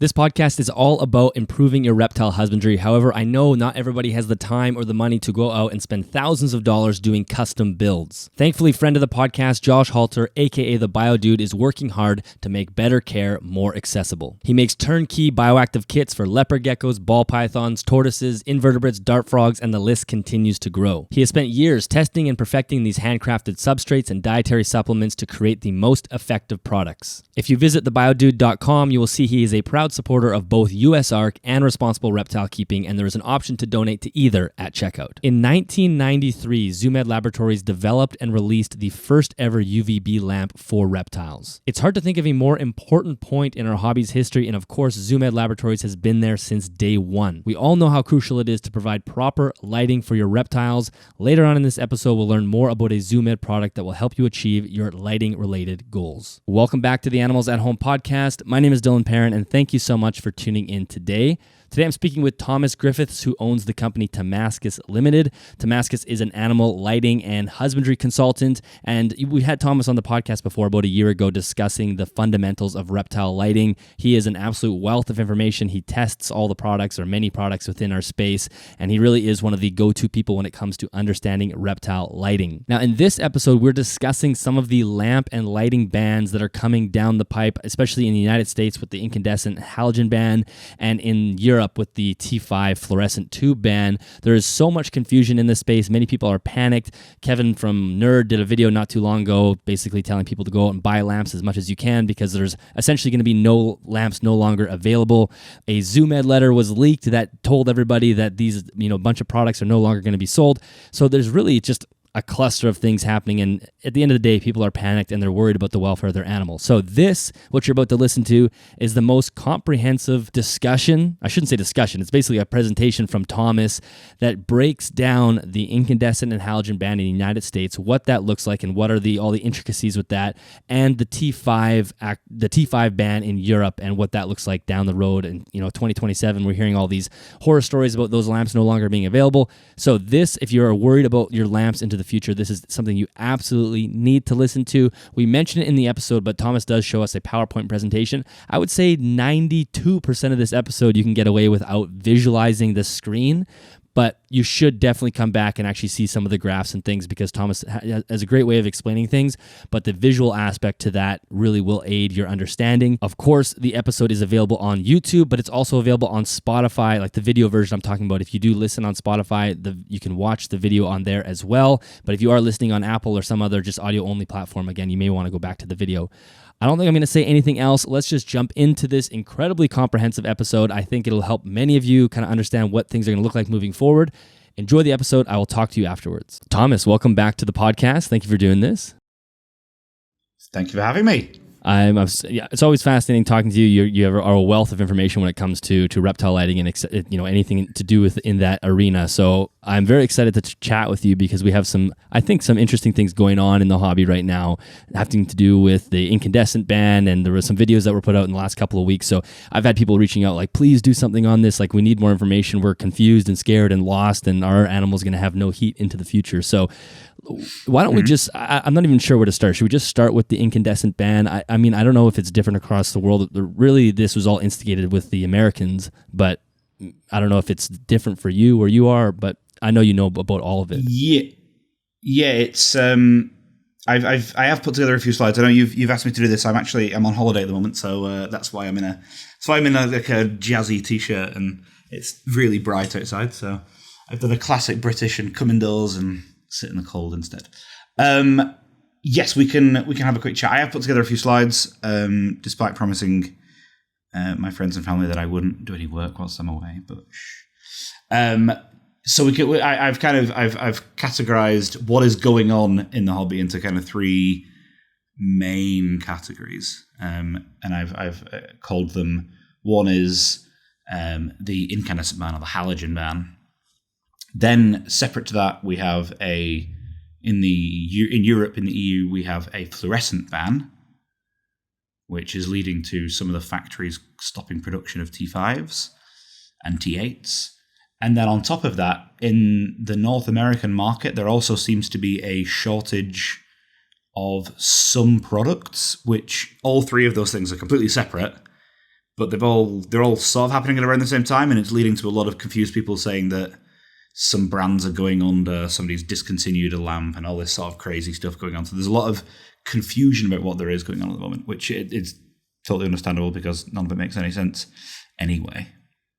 This podcast is all about improving your reptile husbandry. However, I know not everybody has the time or the money to go out and spend thousands of dollars doing custom builds. Thankfully, friend of the podcast, Josh Halter, aka the Bio Dude, is working hard to make better care more accessible. He makes turnkey bioactive kits for leopard geckos, ball pythons, tortoises, invertebrates, dart frogs, and the list continues to grow. He has spent years testing and perfecting these handcrafted substrates and dietary supplements to create the most effective products. If you visit thebiodude.com, you will see he is a proud supporter of both USARK and responsible reptile keeping, and there is an option to donate to either at checkout. In 1993, Zoomed Laboratories developed and released the first ever UVB lamp for reptiles. It's hard to think of a more important point in our hobby's history, and of course, Zoomed Laboratories has been there since day one. We all know how crucial it is to provide proper lighting for your reptiles. Later on in this episode, we'll learn more about a Zoomed product that will help you achieve your lighting-related goals. Welcome back to the Animals at Home podcast. My name is Dylan Parent, and thank you so much for tuning in today. Today I'm speaking with Thomas Griffiths, who owns the company Tomaskas Ltd. Tomaskas is an animal lighting and husbandry consultant, and we had Thomas on the podcast before about a year ago discussing the fundamentals of reptile lighting. He is an absolute wealth of information. He tests all the products or many products within our space, and he really is one of the go-to people when it comes to understanding reptile lighting. Now, in this episode, we're discussing some of the lamp and lighting bans that are coming down the pipe, especially in the United States with the incandescent Halogen Ban, and in Europe with the T5 fluorescent tube ban. There is so much confusion in this space. Many people are panicked. Kevin from Nerd did a video not too long ago basically telling people to go out and buy lamps as much as you can because there's essentially going to be no lamps no longer available. A Zoomed letter was leaked that told everybody that these, bunch of products are no longer going to be sold. So there's really just a cluster of things happening, and at the end of the day, people are panicked and they're worried about the welfare of their animals. So this, what you're about to listen to, is the most comprehensive discussion. I shouldn't say discussion. It's basically a presentation from Thomas that breaks down the incandescent and halogen ban in the United States, what that looks like, and what are all the intricacies with that, and the T5 ban in Europe and what that looks like down the road. And 2027, we're hearing all these horror stories about those lamps no longer being available. So this, if you're worried about your lamps into the future, this is something you absolutely need to listen to. We mentioned it in the episode, but Thomas does show us a PowerPoint presentation. I would say 92% of this episode you can get away without visualizing the screen, but you should definitely come back and actually see some of the graphs and things because Thomas has a great way of explaining things, but the visual aspect to that really will aid your understanding. Of course, the episode is available on YouTube, but it's also available on Spotify, like the video version I'm talking about. If you do listen on Spotify, you can watch the video on there as well. But if you are listening on Apple or some other just audio-only platform, again, you may want to go back to the video. I don't think I'm going to say anything else. Let's just jump into this incredibly comprehensive episode. I think it'll help many of you kind of understand what things are going to look like moving forward. Enjoy the episode. I will talk to you afterwards. Thomas, welcome back to the podcast. Thank you for doing this. Thank you for having me. It's always fascinating talking to you. You are a wealth of information when it comes to reptile lighting and anything to do with in that arena. So I'm very excited to chat with you because we have some interesting things going on in the hobby right now, having to do with the incandescent ban, and there were some videos that were put out in the last couple of weeks. So I've had people reaching out like, please do something on this. Like, we need more information. We're confused and scared and lost, and our animal's going to have no heat into the future. So why don't we just, I'm not even sure where to start. Should we just start with the incandescent ban? I mean, I don't know if it's different across the world. Really, this was all instigated with the Americans, but I don't know if it's different for you where you are, but I know you know about all of it. Yeah, it's, I have put together a few slides. I know you've asked me to do this. I'm on holiday at the moment, so that's why I'm in a jazzy t-shirt, and it's really bright outside. So I've done a classic British and come indoors and sit in the cold instead. Yes, we can have a quick chat. I have put together a few slides, despite promising my friends and family that I wouldn't do any work whilst I'm away. But so I've categorized what is going on in the hobby into kind of three main categories, and I've called them. One is the incandescent ban or the halogen ban. Then, separate to that, we have in Europe, in the EU, we have a fluorescent ban, which is leading to some of the factories stopping production of T5s and T8s. And then on top of that, in the North American market, there also seems to be a shortage of some products, which all three of those things are completely separate, but they're all sort of happening at around the same time, and it's leading to a lot of confused people saying that some brands are going under, somebody's discontinued a lamp, and all this sort of crazy stuff going on. So there's a lot of confusion about what there is going on at the moment, which it's totally understandable because none of it makes any sense anyway.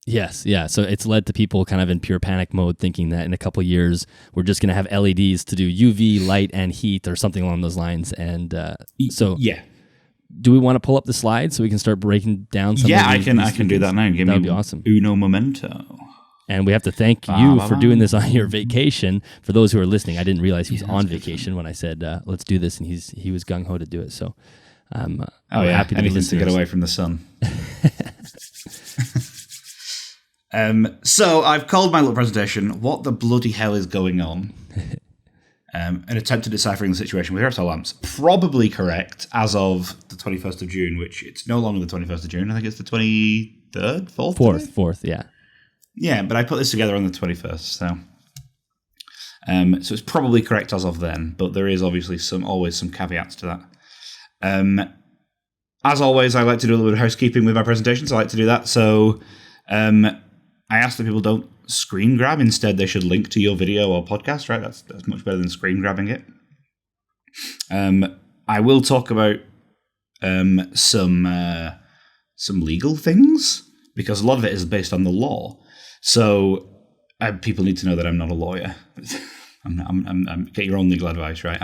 Yes, yeah. So it's led to people kind of in pure panic mode thinking that in a couple of years, we're just going to have LEDs to do UV, light, and heat or something along those lines. And yeah. Do we want to pull up the slides so we can start breaking down some of these? I can do that now. That would be awesome. Uno momento. And we have to thank you for doing this on your vacation. For those who are listening, I didn't realize he was on vacation when I said, let's do this. And he was gung-ho to do it. So I'm happy to be listening. To get away from the sun. So I've called my little presentation, What the Bloody Hell is Going On? An attempt at deciphering the situation with reptile lamps. Probably correct as of the 21st of June, which it's no longer the 21st of June. I think it's the 23rd, 4th? 4th, yeah. Yeah, but I put this together on the 21st, so it's probably correct as of then, but there is obviously always some caveats to that. As always, I like to do a little bit of housekeeping with my presentations. I like to do that, so I ask that people don't screen grab. Instead, they should link to your video or podcast, right? That's much better than screen grabbing it. I will talk about some legal things, because a lot of it is based on the law. So people need to know that I'm not a lawyer. I'm get your own legal advice, right?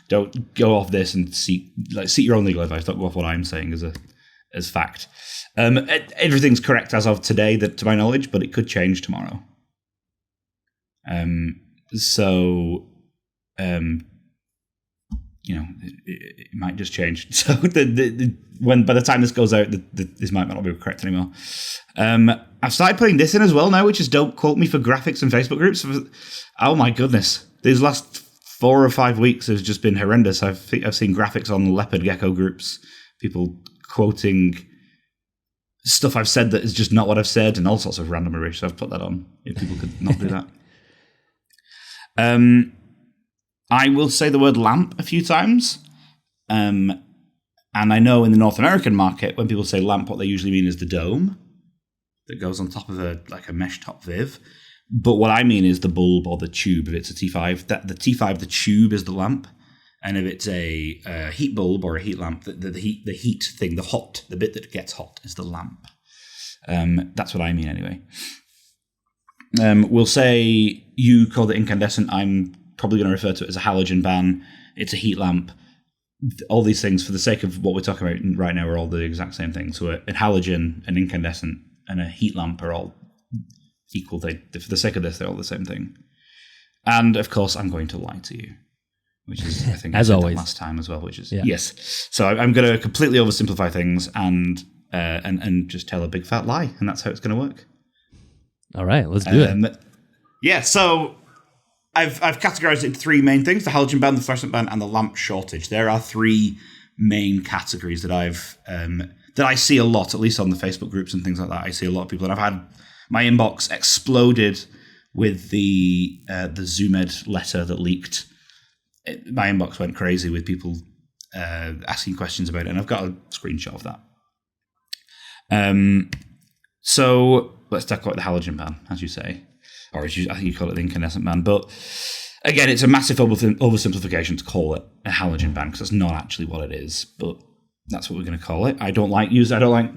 Don't go off this and seek your own legal advice. Don't go off what I'm saying as fact. Everything's correct as of today, to my knowledge, but it could change tomorrow. It might just change. So by the time this goes out, this might not be correct anymore. I've started putting this in as well now, which is don't quote me for graphics and Facebook groups. Oh my goodness, these last 4 or 5 weeks has just been horrendous. I've seen graphics on leopard gecko groups, people quoting stuff I've said that is just not what I've said, and all sorts of random rubbish. So I've put that on if people could not do that. I will say the word lamp a few times. And I know in the North American market, when people say lamp, what they usually mean is the dome that goes on top of a mesh top viv. But what I mean is the bulb or the tube. If it's a T5, the T5, the tube is the lamp. And if it's a heat bulb or a heat lamp, the heat thing, the bit that gets hot is the lamp. That's what I mean anyway. We'll say you call it incandescent. I'm probably going to refer to it as a halogen ban. It's a heat lamp. All these things, for the sake of what we're talking about right now, are all the exact same thing. So a halogen, an incandescent, and a heat lamp are all equal. For the sake of this, they're all the same thing. And of course, I'm going to lie to you, which is, I think, as always, last time as well. Which is yes. So I'm going to completely oversimplify things and just tell a big fat lie, and that's how it's going to work. All right, let's do it. Yeah. So I've categorized it into 3 main things: the halogen ban, the fluorescent ban, and the lamp shortage. There are 3 main categories that that I see a lot, at least on the Facebook groups and things like that. I see a lot of people, and I've had my inbox exploded with the ZoomEd letter that leaked. My inbox went crazy with people asking questions about it, and I've got a screenshot of that. So let's talk about the halogen ban, as you say. Or I think you call it the incandescent ban. But again, it's a massive oversimplification to call it a halogen ban, because that's not actually what it is. But that's what we're going to call it. I don't like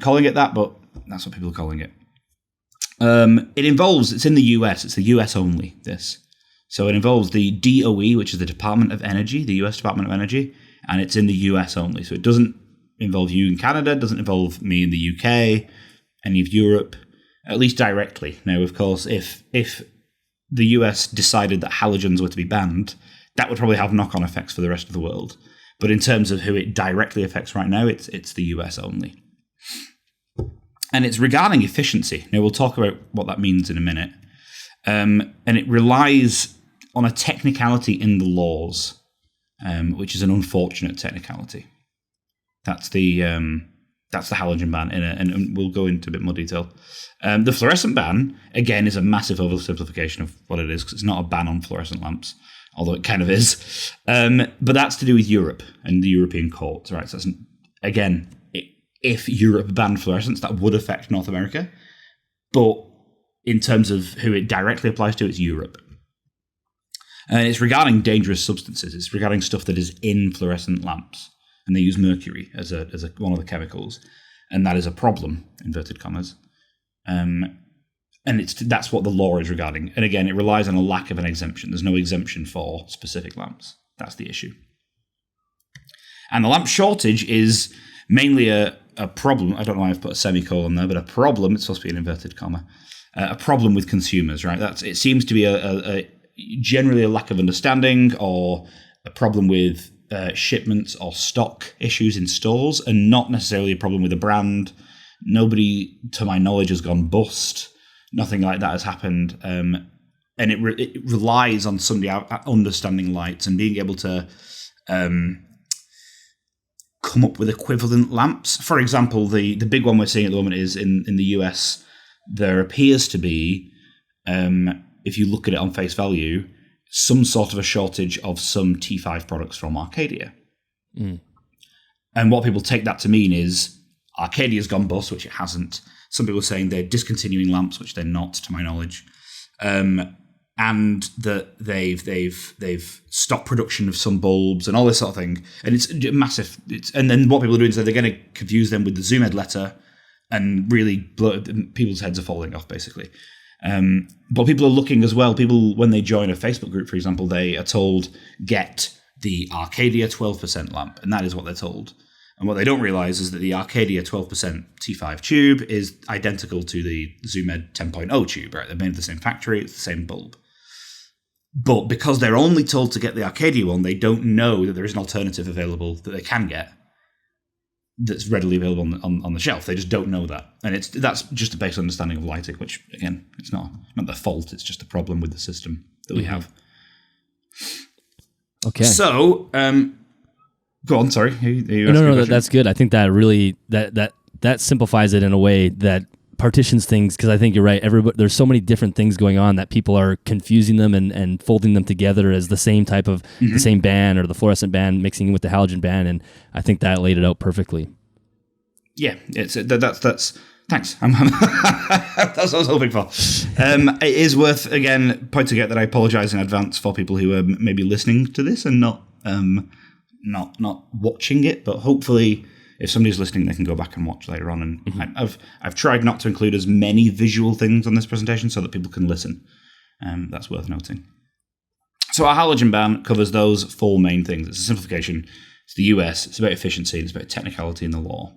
calling it that, but that's what people are calling it. It's in the US. It's the US only, this. So it involves the DOE, which is the Department of Energy, the US Department of Energy, and it's in the US only. So it doesn't involve you in Canada, doesn't involve me in the UK, any of Europe, at least directly. Now, of course, if the US decided that halogens were to be banned, that would probably have knock-on effects for the rest of the world. But in terms of who it directly affects right now, it's the US only. And it's regarding efficiency. Now, we'll talk about what that means in a minute. And it relies on a technicality in the laws, which is an unfortunate technicality. That's the halogen ban, and we'll go into a bit more detail. The fluorescent ban, again, is a massive oversimplification of what it is, because it's not a ban on fluorescent lamps, although it kind of is. But that's to do with Europe and the European courts, right? So that's, again, if Europe banned fluorescents, that would affect North America. But in terms of who it directly applies to, it's Europe. And it's regarding dangerous substances. It's regarding stuff that is in fluorescent lamps. And they use mercury as one of the chemicals. And that is a problem, inverted commas. And that's what the law is regarding. And again, it relies on a lack of an exemption. There's no exemption for specific lamps. That's the issue. And the lamp shortage is mainly a problem. I don't know why I've put a semicolon there, but a problem, it's supposed to be an inverted comma, a problem with consumers, right? It seems to be a generally a lack of understanding or a problem with shipments or stock issues in stores, and not necessarily a problem with a brand. Nobody, to my knowledge, has gone bust. Nothing like that has happened. And it relies on somebody understanding lights and being able to come up with equivalent lamps. For example, the big one we're seeing at the moment is in the US. There appears to be, if you look at it on face value, some sort of a shortage of some T5 products from Arcadia. Mm. And what people take that to mean is Arcadia's gone bust, which it hasn't. Some people are saying they're discontinuing lamps, which they're not, to my knowledge. And that they've stopped production of some bulbs and all this sort of thing. And it's massive. And then what people are doing is they're going to confuse them with the Zoom Ed letter, and really people's heads are falling off, basically. But people are looking as well. People, when they join a Facebook group, for example, they are told, get the Arcadia 12% lamp. And that is what they're told. And what they don't realize is that the Arcadia 12% T5 tube is identical to the Zoom Ed 10.0 tube, right? They're made of the same factory, it's the same bulb. But because they're only told to get the Arcadia one, they don't know that there is an alternative available that they can get that's readily available on the shelf. They just don't know that. And that's just a basic understanding of lighting, which, again, it's not their fault. It's just a problem with the system that we have. Okay. So, go on, sorry. No, that's good. I think that really, that simplifies it in a way that partitions things, because I think you're right. There's so many different things going on that people are confusing them and folding them together as the same type of the same ban, or the fluorescent ban mixing with the halogen ban, and I think that laid it out perfectly. Yeah, that's thanks. That's what I was hoping for. It is worth again pointing out that I apologize in advance for people who are maybe listening to this and not watching it, but hopefully, if somebody's listening, they can go back and watch later on. And I've tried not to include as many visual things on this presentation so that people can listen. That's worth noting. So our halogen ban covers those four main things. It's a simplification. It's the US. It's about efficiency. It's about technicality in the law.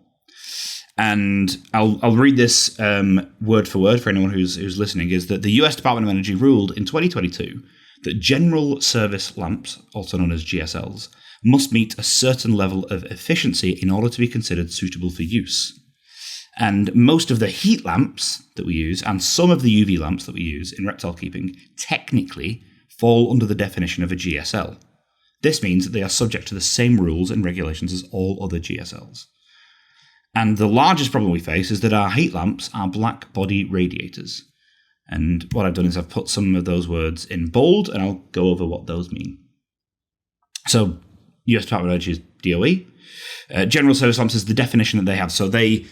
And I'll read this word for word for anyone who's listening. Is that the US Department of Energy ruled in 2022 that general service lamps, also known as GSLs, must meet a certain level of efficiency in order to be considered suitable for use. And most of the heat lamps that we use, and some of the UV lamps that we use in reptile keeping, technically fall under the definition of a GSL. This means that they are subject to the same rules and regulations as all other GSLs. And the largest problem we face is that our heat lamps are black body radiators. And what I've done is I've put some of those words in bold, and I'll go over what those mean. So, US Department of Energy's DOE. General service lamps is the definition that they have. So they've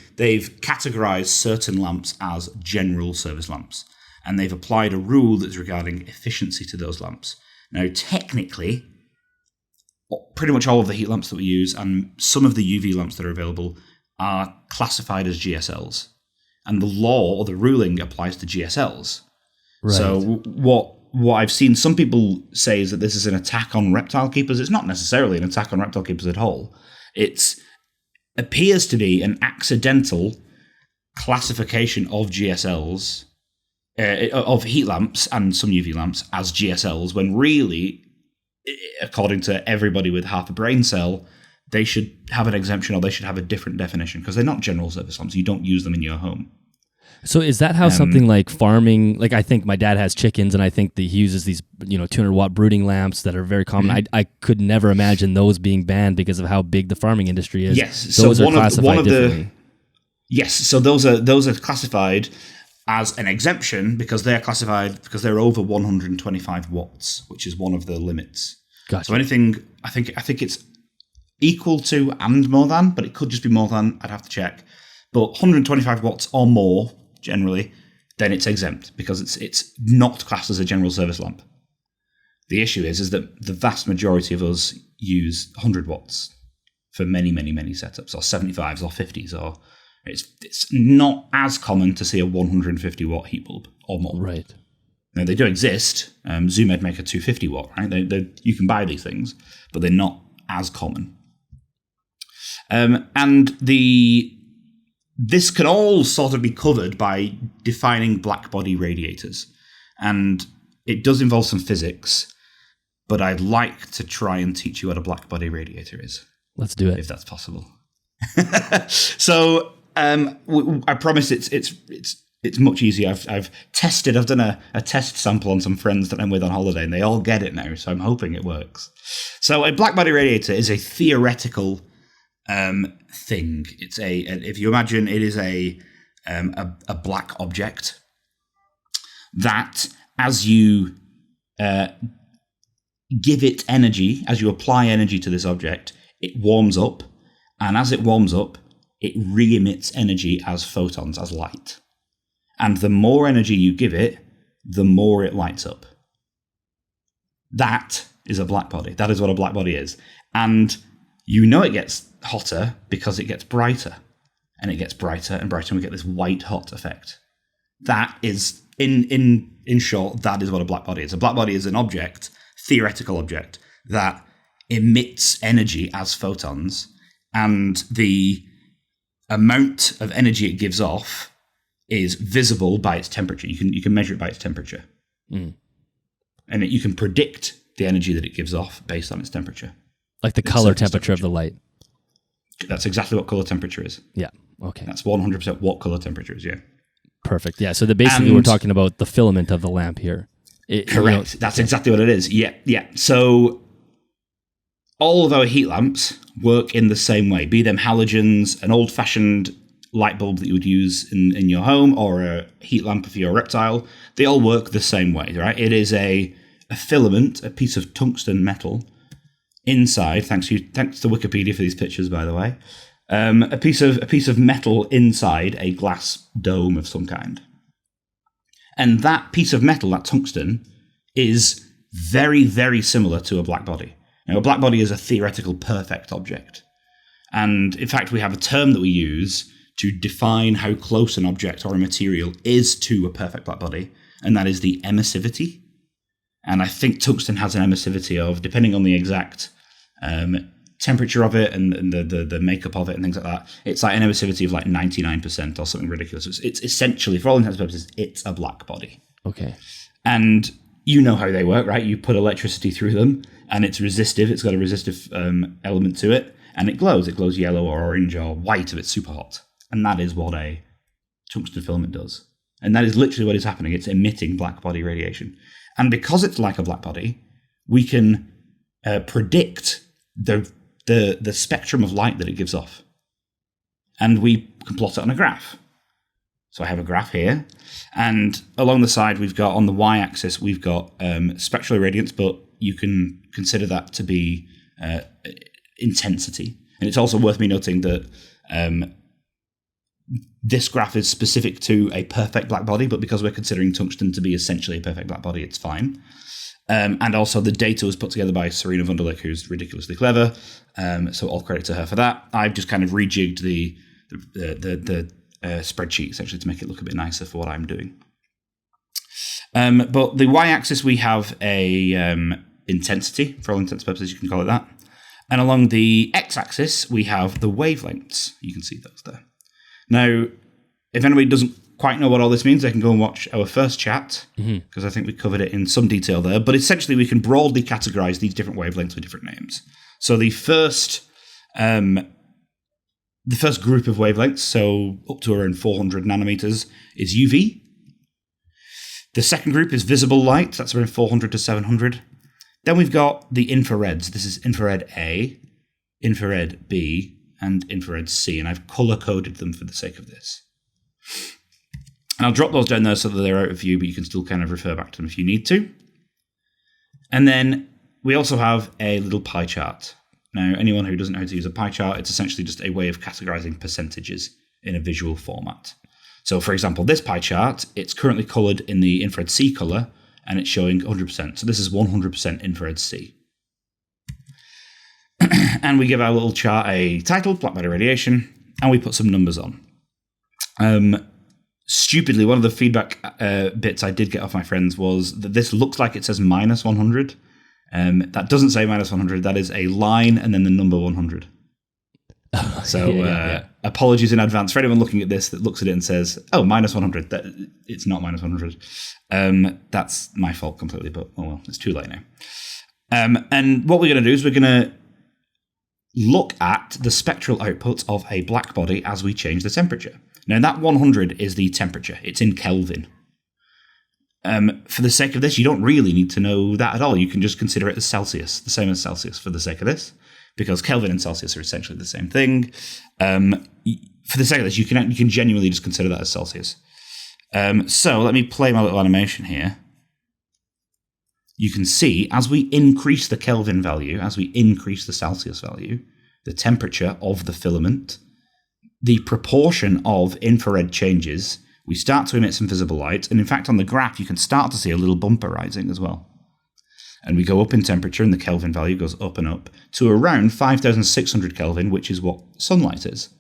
categorized certain lamps as general service lamps, and they've applied a rule that's regarding efficiency to those lamps. Now, technically, pretty much all of the heat lamps that we use and some of the UV lamps that are available are classified as GSLs. And the law or the ruling applies to GSLs. Right. So what I've seen some people say is that this is an attack on reptile keepers. It's not necessarily an attack on reptile keepers at all. It appears to be an accidental classification of GSLs, of heat lamps and some UV lamps as GSLs, when really, according to everybody with half a brain cell, they should have an exemption or they should have a different definition, because they're not general service lamps. You don't use them in your home. So is that how something like farming, like I think my dad has chickens and I think that he uses these 200 watt brooding lamps that are very common. Mm-hmm. I could never imagine those being banned because of how big the farming industry is. Yes, those are classified differently. Yes, so those are classified as an exemption because they're classified because they're over 125 watts, which is one of the limits. Gotcha. So anything, I think it's equal to and more than, but it could just be more than. I'd have to check. But 125 watts or more, generally, then it's exempt because it's not classed as a general service lamp. The issue is that the vast majority of us use 100 watts for many, many, many setups, or 75s or 50s, or it's not as common to see a 150 watt heat bulb or more. Right. Now, they do exist. Zoomed make a 250 watt, right? You can buy these things, but they're not as common. And this can all sort of be covered by defining black body radiators. And it does involve some physics, but I'd like to try and teach you what a black body radiator is. Let's do it. If that's possible. So I promise it's much easier. I've tested. I've done a test sample on some friends that I'm with on holiday, and they all get it now. So I'm hoping it works. So a black body radiator is a theoretical thing. It's if you imagine it is a black object that, as you give it energy, as you apply energy to this object, it warms up, and as it warms up, it re-emits energy as photons, as light. And the more energy you give it, the more it lights up. That is a black body. That is what a black body is. And you know it gets hotter because it gets brighter. And it gets brighter and brighter, and we get this white hot effect. That is, in short, that is what a black body is. A black body is an object, theoretical object, that emits energy as photons, and the amount of energy it gives off is visible by its temperature. You can measure it by its temperature. And you can predict the energy that it gives off based on its temperature. Like the color temperature of the light. That's exactly what color temperature is. Yeah. Okay. That's 100% what color temperature is, yeah. Perfect. Yeah. So basically we're talking about the filament of the lamp here. Correct. That's exactly what it is. Yeah. So all of our heat lamps work in the same way, be them halogens, an old-fashioned light bulb that you would use in your home, or a heat lamp if you're a Reptile. They all work the same way, right? It is a filament, a piece of tungsten metal inside. Thanks to Wikipedia for these pictures, by the way. A piece of metal inside a glass dome of some kind. And that piece of metal, that tungsten, is very, very similar to a black body. Now, a black body is a theoretical perfect object. And in fact, we have a term that we use to define how close an object or a material is to a perfect black body, and that is the emissivity. And I think tungsten has an emissivity of, depending on the exact temperature of it and the makeup of it and things like that, it's like an emissivity of like 99% or something ridiculous. It's essentially, for all intents and purposes, it's a black body. Okay. And you know how they work, right? You put electricity through them, and it's resistive. It's got a resistive element to it, and it glows. It glows yellow or orange or white if it's super hot. And that is what a tungsten filament does. And that is literally what is happening. It's emitting black body radiation. And because it's like a black body, we can predict the spectrum of light that it gives off. And we can plot it on a graph. So I have a graph here. And along the side, we've got, on the y-axis, we've got spectral irradiance, but you can consider that to be intensity. And it's also worth me noting that this graph is specific to a perfect black body, but because we're considering tungsten to be essentially a perfect black body, it's fine. And also the data was put together by Serena Wunderlich, who's ridiculously clever. So all credit to her for that. I've just kind of rejigged the spreadsheet essentially to make it look a bit nicer for what I'm doing. But the y-axis, we have a intensity, for all intents and purposes, you can call it that. And along the x-axis, we have the wavelengths. You can see those there. Now, if anybody doesn't quite know what all this means, they can go and watch our first chat, because I think we covered it in some detail there. But essentially, we can broadly categorize these different wavelengths with different names. So the first group of wavelengths, so up to around 400 nanometers, is UV. The second group is visible light. That's around 400 to 700. Then we've got the infrareds. This is infrared A, infrared B, and infrared C, and I've color-coded them for the sake of this. And I'll drop those down there so that they're out of view, but you can still kind of refer back to them if you need to. And then we also have a little pie chart. Now, anyone who doesn't know how to use a pie chart, it's essentially just a way of categorizing percentages in a visual format. So, for example, this pie chart, it's currently colored in the infrared C color, and it's showing 100%. So this is 100% infrared C. And we give our little chart a title, black body radiation, and we put some numbers on. Stupidly, one of the feedback bits I did get off my friends was that this looks like it says minus 100. That doesn't say minus 100. That is a line and then the number 100. So apologies in advance for anyone looking at this that looks at it and says, oh, minus 100. It's not minus 100. That's my fault completely, but oh well, it's too late now. And what we're going to do is we're going to look at the spectral output of a black body as we change the temperature. Now, that 100 is the temperature. It's in Kelvin. For the sake of this, you don't really need to know that at all. You can just consider it as Celsius, the same as Celsius for the sake of this, because Kelvin and Celsius are essentially the same thing. For the sake of this, you can genuinely just consider that as Celsius. So let me play my little animation here. You can see as we increase the Kelvin value, as we increase the Celsius value, the temperature of the filament, the proportion of infrared changes, we start to emit some visible light. And in fact, on the graph, you can start to see a little bumper rising as well. And we go up in temperature and the Kelvin value goes up and up to around 5,600 Kelvin, which is what sunlight is.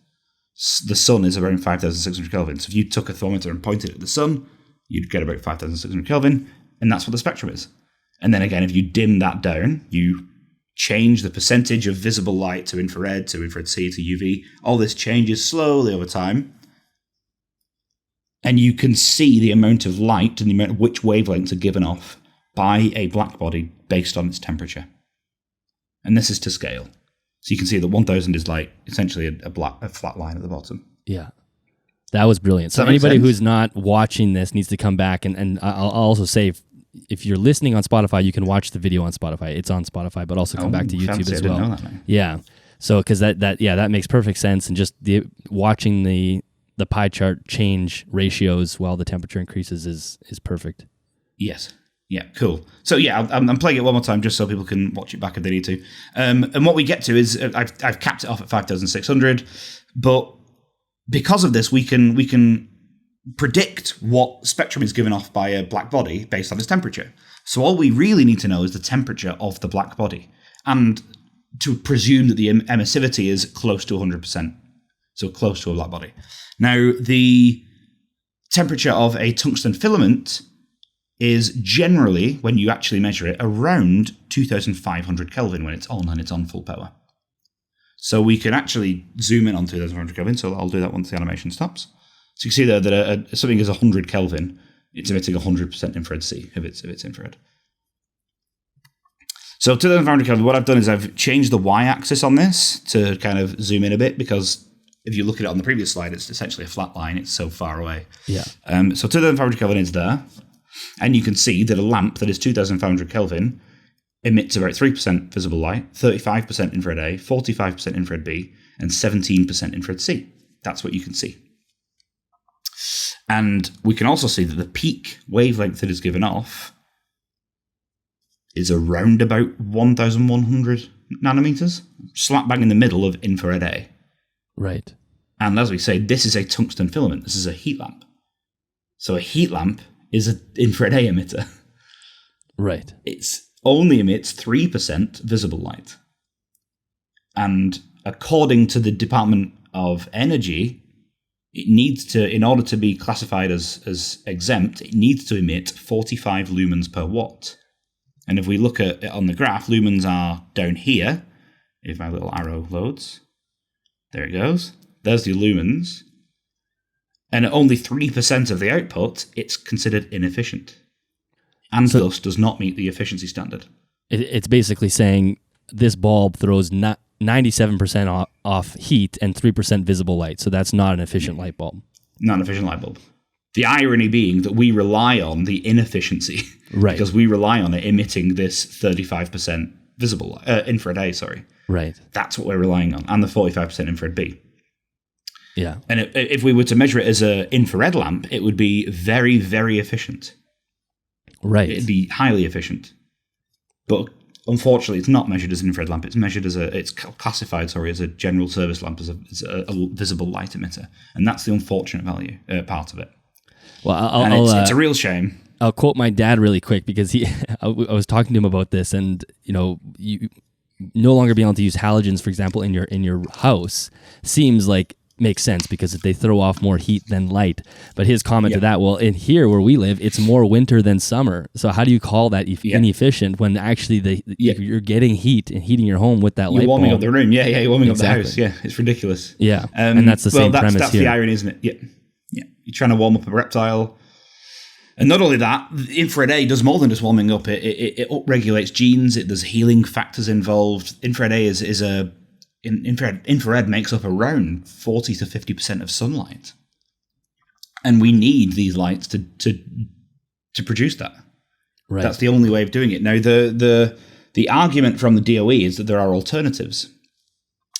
The sun is around 5,600 Kelvin. So if you took a thermometer and pointed at the sun, you'd get about 5,600 Kelvin. And that's what the spectrum is. And then again, if you dim that down, you change the percentage of visible light to infrared C, to UV. All this changes slowly over time. And you can see the amount of light and the amount of which wavelengths are given off by a black body based on its temperature. And this is to scale. So you can see that 1000 is like essentially a flat line at the bottom. Yeah. That was brilliant. So anybody who's not watching this needs to come back. And I'll also say, if you're listening on Spotify, you can watch the video on Spotify. It's on Spotify, but also come back to YouTube as well. I didn't know that, man. Yeah. So, because that makes perfect sense. And just watching the pie chart change ratios while the temperature increases is perfect. Yes. Yeah, cool. So yeah, I'm playing it one more time just so people can watch it back if they need to. And what we get to is I've capped it off at 5,600, but because of this, we can predict what spectrum is given off by a black body based on its temperature. So all we really need to know is the temperature of the black body, and to presume that the emissivity is close to 100%, so close to a black body. Now, the temperature of a tungsten filament is generally, when you actually measure it, around 2,500 Kelvin when it's on and it's on full power. So we can actually zoom in on 2,500 Kelvin, so I'll do that once the animation stops. So you can see there that something is 100 Kelvin, it's emitting 100% infrared C if it's infrared. So 2,500 Kelvin, what I've done is I've changed the y-axis on this to kind of zoom in a bit, because if you look at it on the previous slide, it's essentially a flat line. It's so far away. Yeah. So 2,500 Kelvin is there. And you can see that a lamp that is 2,500 Kelvin emits about 3% visible light, 35% infrared A, 45% infrared B, and 17% infrared C. That's what you can see. And we can also see that the peak wavelength that is given off is around about 1,100 nanometers, slap bang in the middle of infrared A. Right. And as we say, this is a tungsten filament. This is a heat lamp. So a heat lamp is an infrared A emitter. Right. It only emits 3% visible light. And according to the Department of Energy, it needs to, in order to be classified as exempt, it needs to emit 45 lumens per watt. And if we look at it on the graph, lumens are down here. If my little arrow loads, there it goes. There's the lumens. And at only 3% of the output, it's considered inefficient. And thus does not meet the efficiency standard. It's basically saying this bulb throws 97% off heat and 3% visible light. So that's not an efficient light bulb. Not an efficient light bulb. The irony being that we rely on the inefficiency. Right. Because we rely on it emitting this 35% visible infrared A, sorry. Right. That's what we're relying on. And the 45% infrared B. Yeah. And if we were to measure it as an infrared lamp, it would be very, very efficient. Right. It'd be highly efficient. But unfortunately, it's not measured as an infrared lamp. It's measured it's classified, as a general service lamp, as a visible light emitter. And that's the unfortunate value part of it. Well, it's a real shame. I'll quote my dad really quick because I was talking to him about this, and you no longer being able to use halogens, for example, in your house seems like makes sense because they throw off more heat than light. But his comment to that, well, in here where we live, it's more winter than summer. So how do you call that inefficient when actually you're getting heat and heating your home with that light bulb? You're warming up the room. You're warming up the house. Yeah, it's ridiculous. Yeah, and that's the same premise that's here. That's the irony, isn't it? Yeah. You're trying to warm up a reptile. And not only that, infrared A does more than just warming up. It upregulates genes. There's healing factors involved. Infrared A infrared makes up around 40 to 50% of sunlight, and we need these lights to produce that. Right. That's the only way of doing it. Now, the argument from the DOE is that there are alternatives,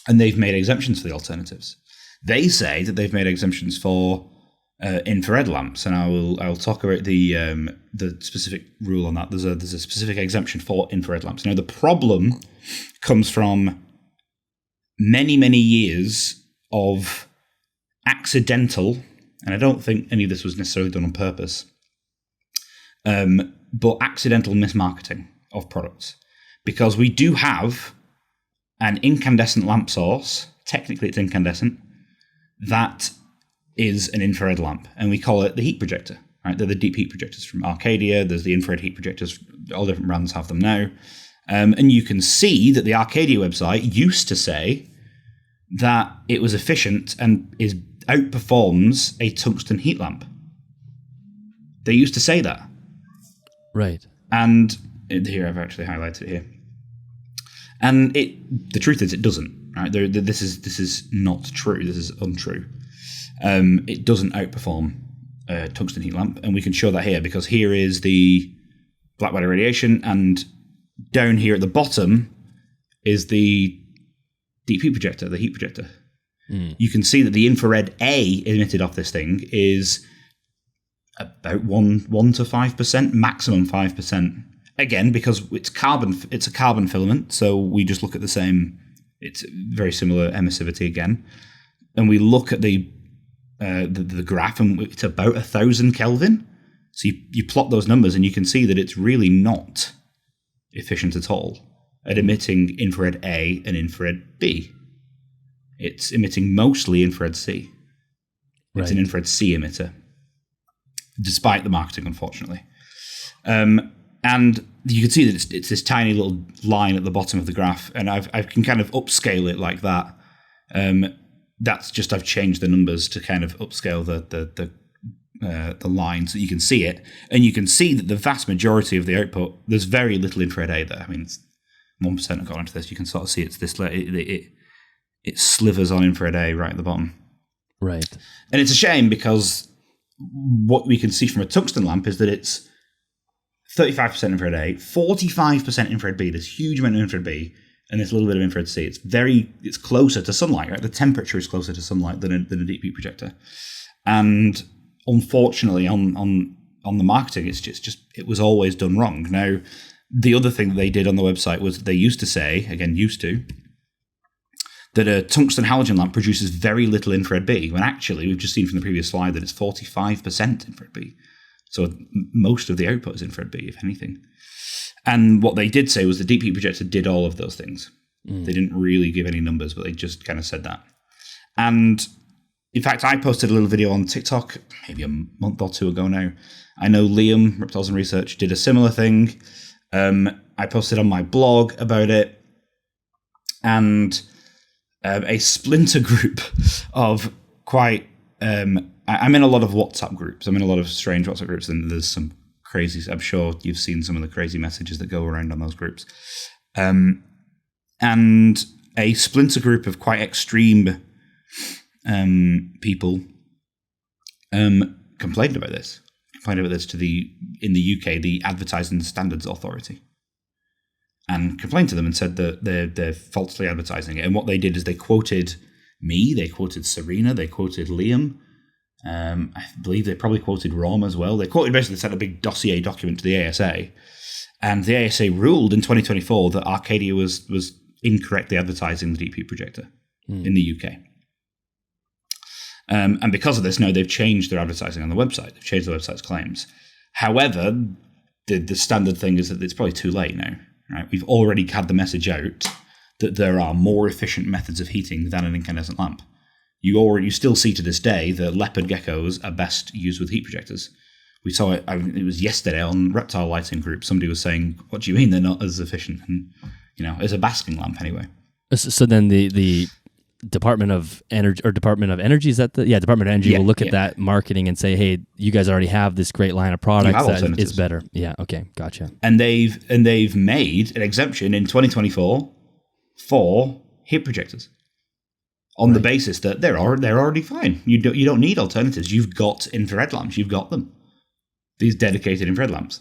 and they've made exemptions for the alternatives. They say that they've made exemptions for infrared lamps, and I'll talk about the specific rule on that. There's a specific exemption for infrared lamps. Now, the problem comes from many years of accidental, and I don't think any of this was necessarily done on purpose, but accidental mismarketing of products. Because we do have an incandescent lamp source, technically it's incandescent, that is an infrared lamp, and we call it the heat projector. Right? They're the deep heat projectors from Arcadia. There's the infrared heat projectors. All different brands have them now. And you can see that the Arcadia website used to say that it was efficient and outperforms a tungsten heat lamp. They used to say that. Right. And here, I've actually highlighted it here. And the truth is, it doesn't. Right? This is not true. This is untrue. It doesn't outperform a tungsten heat lamp, and we can show that here because here is the black body radiation, and down here at the bottom is the deep heat projector, the heat projector. You can see that the infrared A emitted off this thing is about 1 to 5%, maximum 5%. Again, because it's a carbon filament, so we just look at the same. It's very similar emissivity again, and we look at the graph, and it's about 1,000 Kelvin. So you plot those numbers, and you can see that it's really not efficient at all at emitting infrared A and infrared B. It's emitting mostly infrared C. Right. It's an infrared C emitter, despite the marketing, unfortunately. And you can see that it's this tiny little line at the bottom of the graph, and I can kind of upscale it like that. That's just I've changed the numbers to kind of upscale the line so you can see it, and you can see that the vast majority of the output, there's very little infrared A there. I mean, it's 1% have gone into this. You can sort of see it's this it slivers on infrared A right at the bottom. Right. And it's a shame because what we can see from a tungsten lamp is that it's 35% infrared A, 45% infrared B, this huge amount of infrared B, and this little bit of infrared C. It's closer to sunlight, right? The temperature is closer to sunlight than a deep heat projector. And unfortunately, on the marketing, it was always done wrong. Now, the other thing that they did on the website was they used to say, that a tungsten halogen lamp produces very little infrared B, when actually we've just seen from the previous slide that it's 45% infrared B. So most of the output is infrared B, if anything. And what they did say was the deep heat projector did all of those things. They didn't really give any numbers, but they just kind of said that. And in fact, I posted a little video on TikTok maybe a month or two ago now. I know Liam, Reptiles and Research, did a similar thing. I posted on my blog about it. And a splinter group of quite... I'm in a lot of WhatsApp groups. I'm in a lot of strange WhatsApp groups, and there's some crazy... I'm sure you've seen some of the crazy messages that go around on those groups. And a splinter group of quite extreme people complained about this. Complained about this to in the UK, the Advertising Standards Authority. And complained to them and said that they're falsely advertising it. And what they did is they quoted me, they quoted Serena, they quoted Liam. I believe they probably quoted Rom as well. They basically sent a big dossier document to the ASA. And the ASA ruled in 2024 that Arcadia was incorrectly advertising the deep heat projector in the UK. And because of this, now they've changed their advertising on the website. They've changed the website's claims. However, the standard thing is that it's probably too late now. Right? We've already had the message out that there are more efficient methods of heating than an incandescent lamp. You still see to this day that leopard geckos are best used with heat projectors. We saw it. It was yesterday on Reptile lighting group. Somebody was saying, "What do you mean they're not as efficient?" And as a basking lamp anyway. So then the Department of Energy Department of Energy Department of Energy will look at that marketing and say, "Hey, you guys already have this great line of products that is better." Yeah. Okay. Gotcha. And they've made an exemption in 2024 for heat projectors on the basis that they're already fine. You don't need alternatives. You've got infrared lamps. You've got them. These dedicated infrared lamps.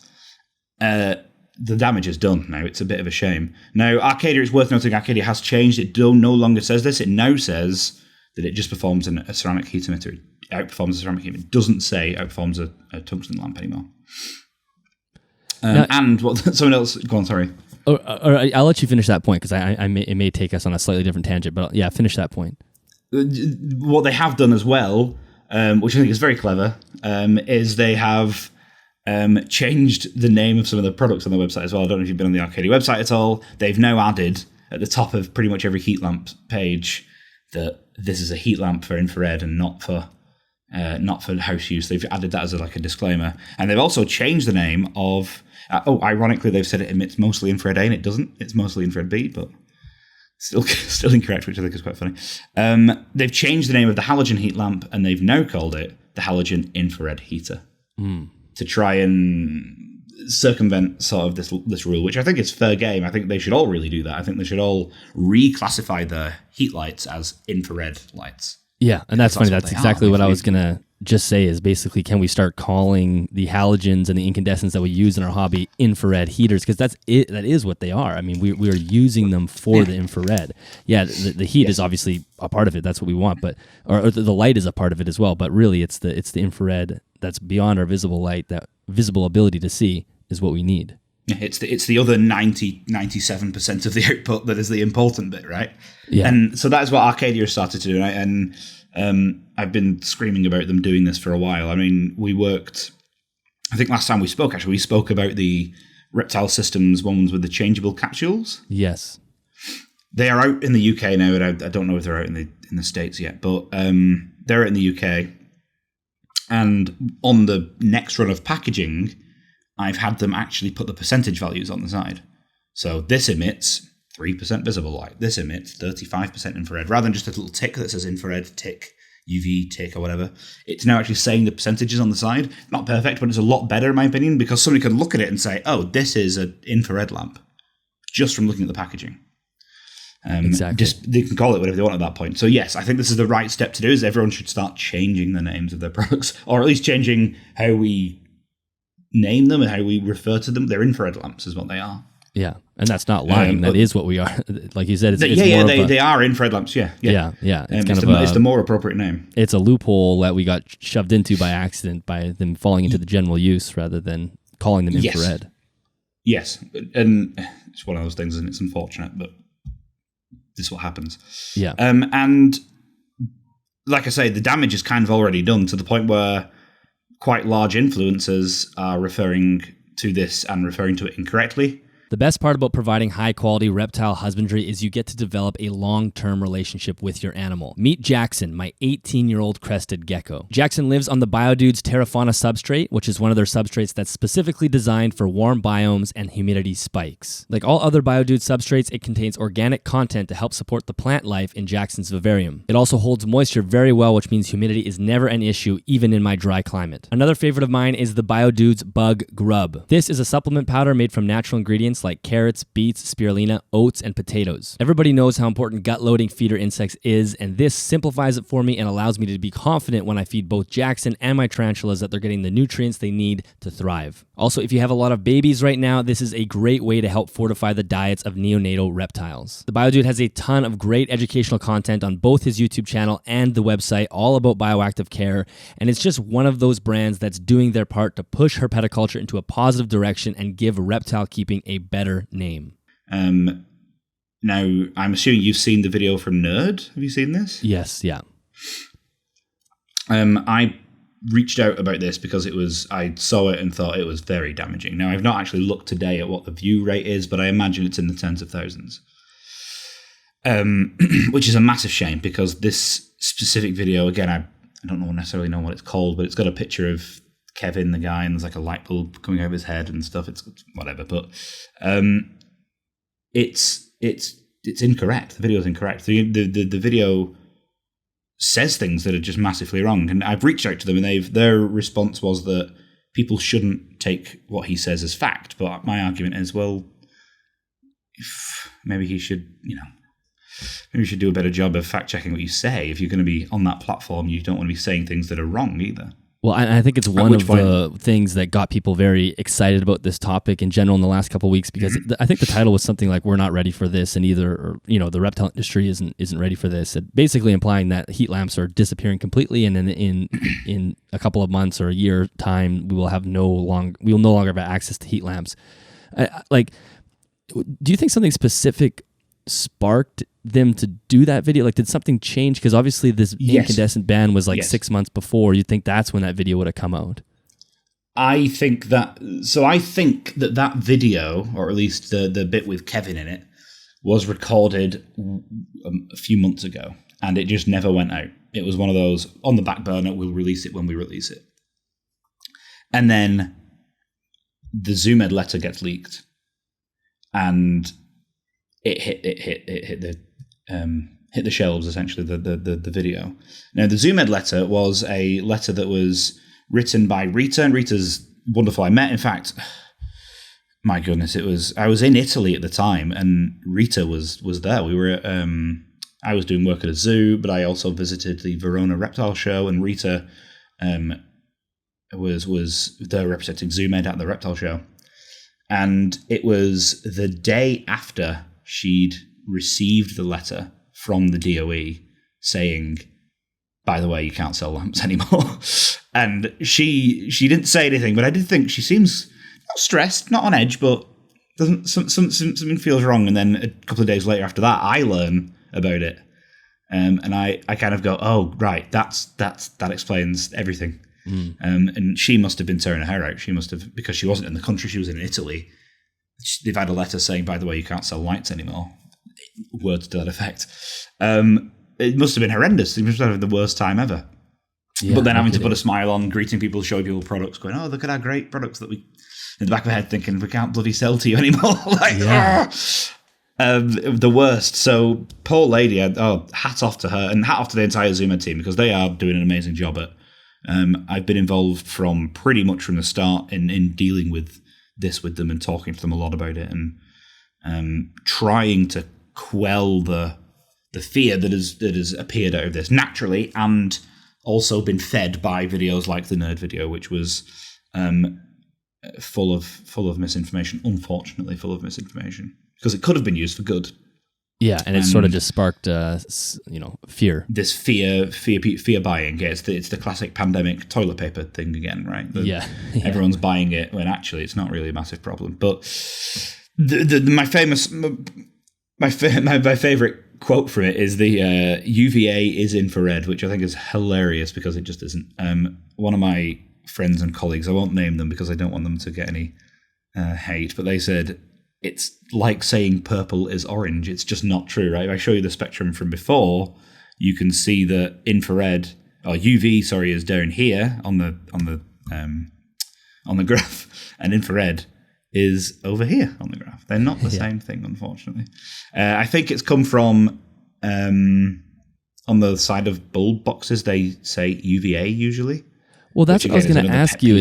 The damage is done now. It's a bit of a shame. Now, Arcadia, it's worth noting, Arcadia has changed. It no longer says this. It now says that it just performs a ceramic heat emitter. It outperforms a ceramic heat emitter. It doesn't say it outperforms a tungsten lamp anymore. And what someone else... Go on, sorry. I'll let you finish that point because it may take us on a slightly different tangent, but yeah, finish that point. What they have done as well, which I think is very clever, is they have... changed the name of some of the products on the website as well. I don't know if you've been on the Arcadia website at all. They've now added at the top of pretty much every heat lamp page that this is a heat lamp for infrared and not for house use. They've added that as a disclaimer. And they've also changed the name of... ironically, they've said it emits mostly infrared A, and it doesn't. It's mostly infrared B, but still incorrect, which I think is quite funny. They've changed the name of the halogen heat lamp, and they've now called it the halogen infrared heater. To try and circumvent sort of this rule, which I think is fair game. I think they should all really do that. I think they should all reclassify their heat lights as infrared lights. Yeah, and that's funny. That's exactly what I was going to just say is basically, can we start calling the halogens and the incandescents that we use in our hobby infrared heaters? Because that's it. That is what they are. I mean, we are using them for the infrared. Yeah, the heat is obviously a part of it. That's what we want, but or the light is a part of it as well. But really, it's the infrared that's beyond our visible light. That visible ability to see is what we need. It's the other 97% of the output that is the important bit, right? Yeah. And so that is what Arcadia started to do, right? And I've been screaming about them doing this for a while. I mean, I think last time we spoke about the Reptile Systems ones with the changeable capsules. Yes. They are out in the UK now, and I don't know if they're out in the States yet, but they're out in the UK. And on the next run of packaging, I've had them actually put the percentage values on the side. So this emits 3% visible light. This emits 35% infrared. Rather than just a little tick that says infrared, tick, UV, tick, or whatever, it's now actually saying the percentages on the side. Not perfect, but it's a lot better in my opinion, because somebody can look at it and say, oh, this is an infrared lamp, just from looking at the packaging. Exactly. They can call it whatever they want at that point. So yes, I think this is the right step to do, is everyone should start changing the names of their products, or at least changing how we name them and how we refer to them. They're infrared lamps is what they are. Yeah, and that's not lying. That is what we are. Like you said, it's they are infrared lamps. Yeah. It's the more appropriate name. It's a loophole that we got shoved into by accident by them falling into the general use rather than calling them infrared. Yes, and it's one of those things, and it's unfortunate, but this is what happens. Yeah. And like I say, the damage is kind of already done to the point where quite large influencers are referring to this and referring to it incorrectly. The best part about providing high-quality reptile husbandry is you get to develop a long-term relationship with your animal. Meet Jackson, my 18-year-old crested gecko. Jackson lives on the BioDudes Terrafauna substrate, which is one of their substrates that's specifically designed for warm biomes and humidity spikes. Like all other BioDudes substrates, it contains organic content to help support the plant life in Jackson's vivarium. It also holds moisture very well, which means humidity is never an issue, even in my dry climate. Another favorite of mine is the BioDudes Bug Grub. This is a supplement powder made from natural ingredients nutrients like carrots, beets, spirulina, oats, and potatoes. Everybody knows how important gut-loading feeder insects is, and this simplifies it for me and allows me to be confident when I feed both Jackson and my tarantulas that they're getting the nutrients they need to thrive. Also, if you have a lot of babies right now, this is a great way to help fortify the diets of neonatal reptiles. The BioDude has a ton of great educational content on both his YouTube channel and the website, all about bioactive care, and it's just one of those brands that's doing their part to push herpetoculture into a positive direction and give reptile keeping a better name. Now, I'm assuming you've seen the video from Nerd. Have you seen this? Yes, yeah. I reached out about this because I saw it and thought it was very damaging. Now, I've not actually looked today at what the view rate is, but I imagine it's in the tens of thousands. Which is a massive shame because this specific video, again, I don't necessarily know what it's called, but it's got a picture of Kevin, the guy, and there's like a light bulb coming out of his head and stuff. It's whatever, but it's incorrect. The video is incorrect. The video says things that are just massively wrong, and I've reached out to them, and their response was that people shouldn't take what he says as fact. But my argument is, well, maybe he should, maybe you should do a better job of fact checking what you say. If you're going to be on that platform, you don't want to be saying things that are wrong either. Well, I think it's one of the things that got people very excited about this topic in general in the last couple of weeks, because I think the title was something like "We're not ready for this," and the reptile industry isn't ready for this. And basically implying that heat lamps are disappearing completely, and then in a couple of months or a year time, we will no longer have access to heat lamps. Do you think something specific sparked them to do that video? Like, did something change? Because obviously this incandescent ban was 6 months before. You'd think that's when that video would have come out. I think that video, or at least the bit with Kevin in it, was recorded a few months ago, and it just never went out. It was one of those on the back burner. We'll release it when we release it. And then the ZoomEd letter gets leaked, and it hit the shelves, essentially, the video. Now, the ZoomEd letter was a letter that was written by Rita, and Rita's wonderful. I met, in fact, my goodness, I was in Italy at the time, and Rita was there. We were I was doing work at a zoo, but I also visited the Verona Reptile Show, and Rita was there representing ZoomEd at the Reptile Show. And it was the day after she'd received the letter from the DOE saying, by the way, you can't sell lamps anymore. And she didn't say anything, but I did think she seems not stressed, not on edge, but something feels wrong. And then a couple of days later after that, I learn about it. And I kind of go, oh, right, that explains everything. And she must have been tearing her hair out. She must have, because she wasn't in the country, she was in Italy. They've had a letter saying, by the way, you can't sell lights anymore. Words to that effect. It must have been horrendous. It must have been the worst time ever. Yeah, but then having to put a smile on, greeting people, showing people products, going, oh, look at our great products that we, in the back of my head thinking, we can't bloody sell to you anymore. The worst. So poor lady, hat off to her, and hat off to the entire ZoomEd team, because they are doing an amazing job at. I've been involved from pretty much from the start in dealing with this with them and talking to them a lot about it, and trying to quell the fear that has appeared out of this naturally, and also been fed by videos like the Nerd video, which was full of misinformation. Unfortunately, full of misinformation, because it could have been used for good. Yeah, and it sort of just sparked, fear. This fear buying. Yeah, it's the classic pandemic toilet paper thing again, right? Everyone's buying it when actually it's not really a massive problem. But my favorite quote from it is the UVA is infrared, which I think is hilarious because it just isn't. One of my friends and colleagues, I won't name them because I don't want them to get any hate, but they said, it's like saying purple is orange. It's just not true, right? If I show you the spectrum from before, you can see that infrared, or UV, is down here on the graph, and infrared is over here on the graph. They're not the same thing, unfortunately. I think it's come from on the side of bulb boxes. They say UVA usually. Well, that's what I was going to ask you.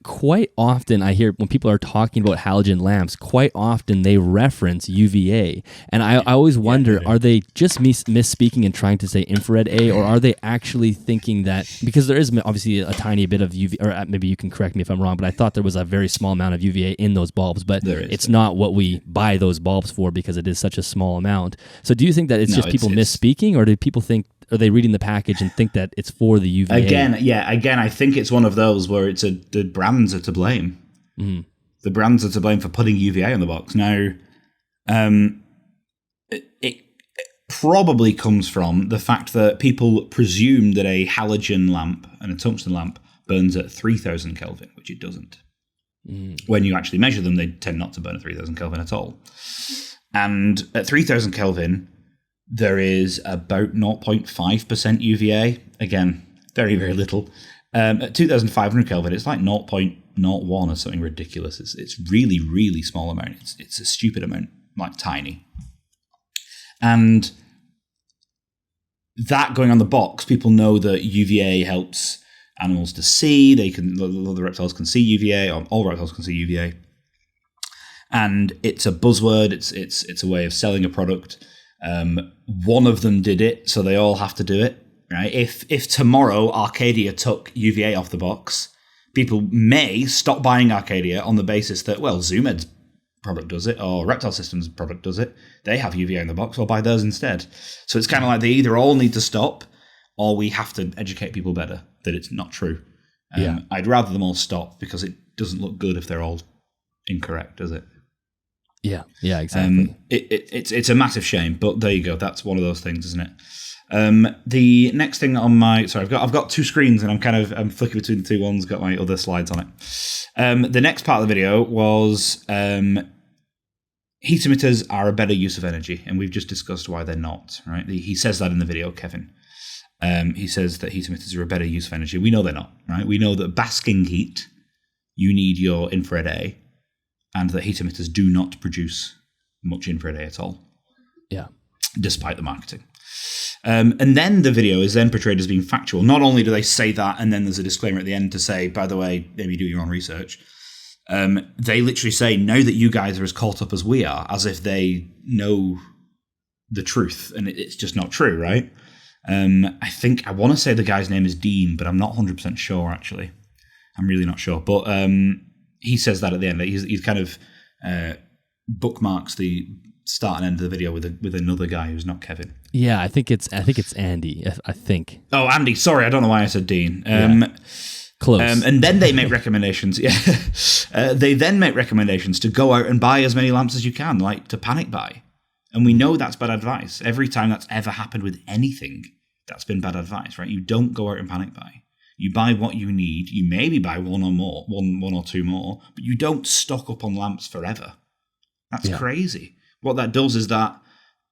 quite often I hear when people are talking about halogen lamps, quite often they reference UVA. And I always wonder, are they just misspeaking and trying to say infrared A, or are they actually thinking that, because there is obviously a tiny bit of UV, or maybe you can correct me if I'm wrong, but I thought there was a very small amount of UVA in those bulbs, but it's not what we buy those bulbs for because it is such a small amount. So do you think that it's just people misspeaking, or do people think, are they reading the package and think that it's for the UVA? Again, I think it's one of those where the brands are to blame. Mm. The brands are to blame for putting UVA on the box. Now, it probably comes from the fact that people presume that a halogen lamp and a tungsten lamp burns at 3000 Kelvin, which it doesn't. Mm. When you actually measure them, they tend not to burn at 3000 Kelvin at all. And at 3000 Kelvin, there is about 0.5% UVA. Again, very, very little. At 2500 Kelvin, it's like 0.01 or something ridiculous. It's really, really small amount. It's a stupid amount, like tiny. And that going on the box, people know that UVA helps animals to see. The reptiles can see UVA, or all reptiles can see UVA. And it's a buzzword. It's a way of selling a product. One of them did it, so they all have to do it, right? If tomorrow Arcadia took UVA off the box, people may stop buying Arcadia on the basis that, well, Zoomed's product does it, or Reptile Systems' product does it. They have UVA in the box, I'll buy theirs instead. So it's kind of like they either all need to stop, or we have to educate people better that it's not true. I'd rather them all stop, because it doesn't look good if they're all incorrect, does it? Yeah, exactly. It's a massive shame, but there you go. That's one of those things, isn't it? The next thing on my I've got two screens, and I'm flicking between the two ones. Got my other slides on it. The next part of the video was heat emitters are a better use of energy, and we've just discussed why they're not. Right? He says that in the video, Kevin. He says that heat emitters are a better use of energy. We know they're not. Right? We know that basking heat, you need your infrared A. And that heat emitters do not produce much infrared A at all. Yeah. Despite the marketing. And then the video is then portrayed as being factual. Not only do they say that, and then there's a disclaimer at the end to say, by the way, maybe do your own research. They literally say, now that you guys are as caught up as we are, as if they know the truth. And it's just not true, right? I want to say the guy's name is Dean, but I'm not 100% sure, actually. I'm really not sure. But he says that at the end. He's kind of bookmarks the start and end of the video with another guy who's not Kevin. Yeah, I think it's Andy. I think. Oh, Andy. Sorry, I don't know why I said Dean. Close. And then they make recommendations. Yeah, they then make recommendations to go out and buy as many lamps as you can, like to panic buy. And we know that's bad advice. Every time that's ever happened with anything, that's been bad advice, right? You don't go out and panic buy. You buy what you need. You maybe buy one or two more, but you don't stock up on lamps forever. That's crazy. What that does is that